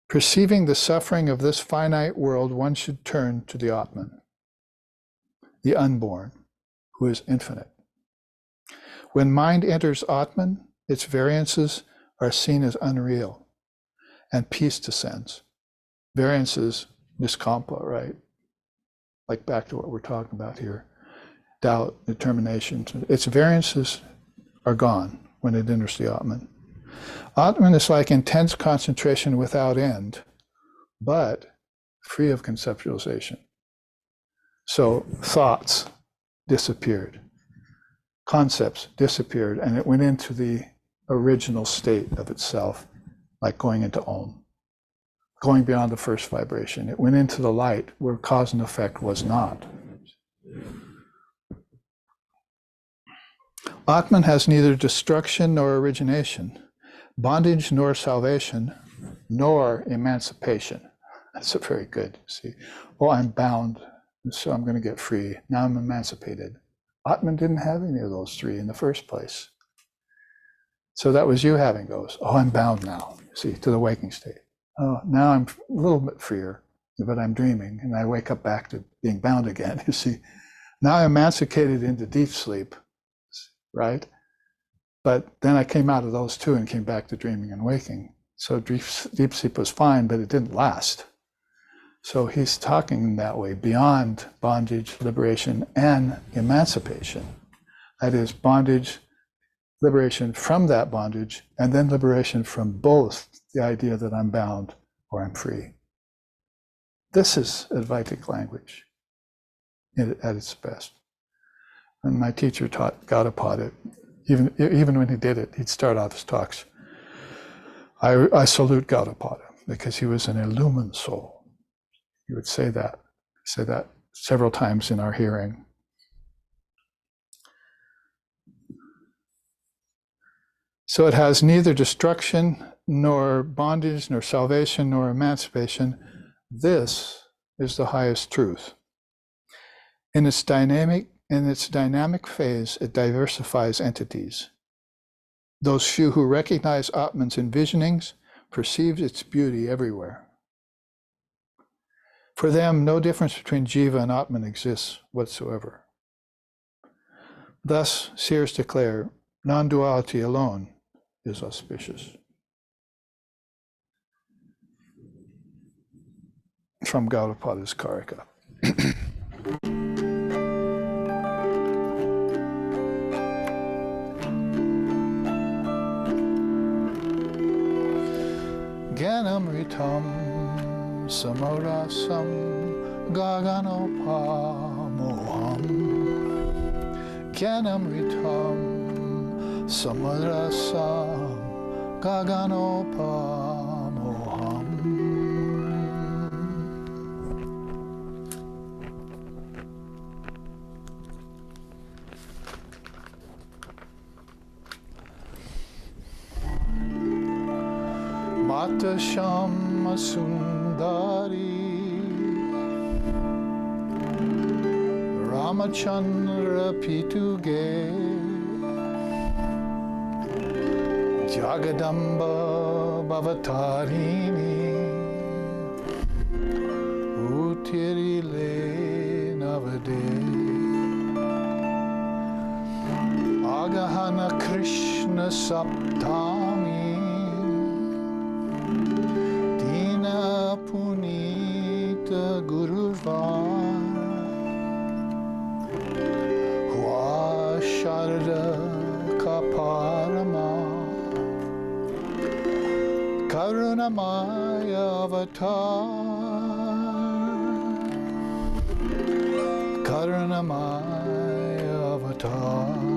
Perceiving the suffering of this finite world, one should turn to the Atman, the unborn, who is infinite. When mind enters Atman, its variances are seen as unreal, and peace descends. Variances, niskampa, right? Like back to what we're talking about here. Doubt, determination. Its variances are gone when it enters the Atman. Atman is like intense concentration without end, but free of conceptualization. So thoughts disappeared, concepts disappeared, and it went into the original state of itself, like going into Om, going beyond the first vibration. It went into the light where cause and effect was not. Atman has neither destruction nor origination, bondage nor salvation, nor emancipation. That's a very good, see. Oh, I'm bound, so I'm going to get free. Now I'm emancipated. Atman didn't have any of those three in the first place. So that was you having those. Oh, I'm bound now, see, to the waking state. Oh, now I'm a little bit freer, but I'm dreaming, and I wake up back to being bound again, you see. Now I'm emancipated into deep sleep, right? But then I came out of those two and came back to dreaming and waking. So deep sleep was fine, but it didn't last. So he's talking in that way, beyond bondage, liberation, and emancipation. That is bondage, liberation from that bondage, and then liberation from both the idea that I'm bound or I'm free. This is Advaitic language at its best. And my teacher taught Gaudapada it. Even when he did it, he'd start off his talks. I salute Gaudapada because he was an illumined soul. He would say that several times in our hearing. So it has neither destruction, nor bondage, nor salvation, nor emancipation. This is the highest truth. In its dynamic phase, it diversifies entities. Those few who recognize Atman's envisionings perceive its beauty everywhere. For them, no difference between Jiva and Atman exists whatsoever. Thus, seers declare, non-duality alone is auspicious. From Gaudapada's Karika. Jnanamritam samorasam gaganopamoham. Jnanamritam samorasam gaganopamoham. Mata Shama Sundari Ramachandra Pituge Jagadamba Bhavatarini Utirile Navade Agahana Krishna Saptami Punita Guruvar Hua Sharada Kaparama Karunamaya Avatar Karunamaya Avatar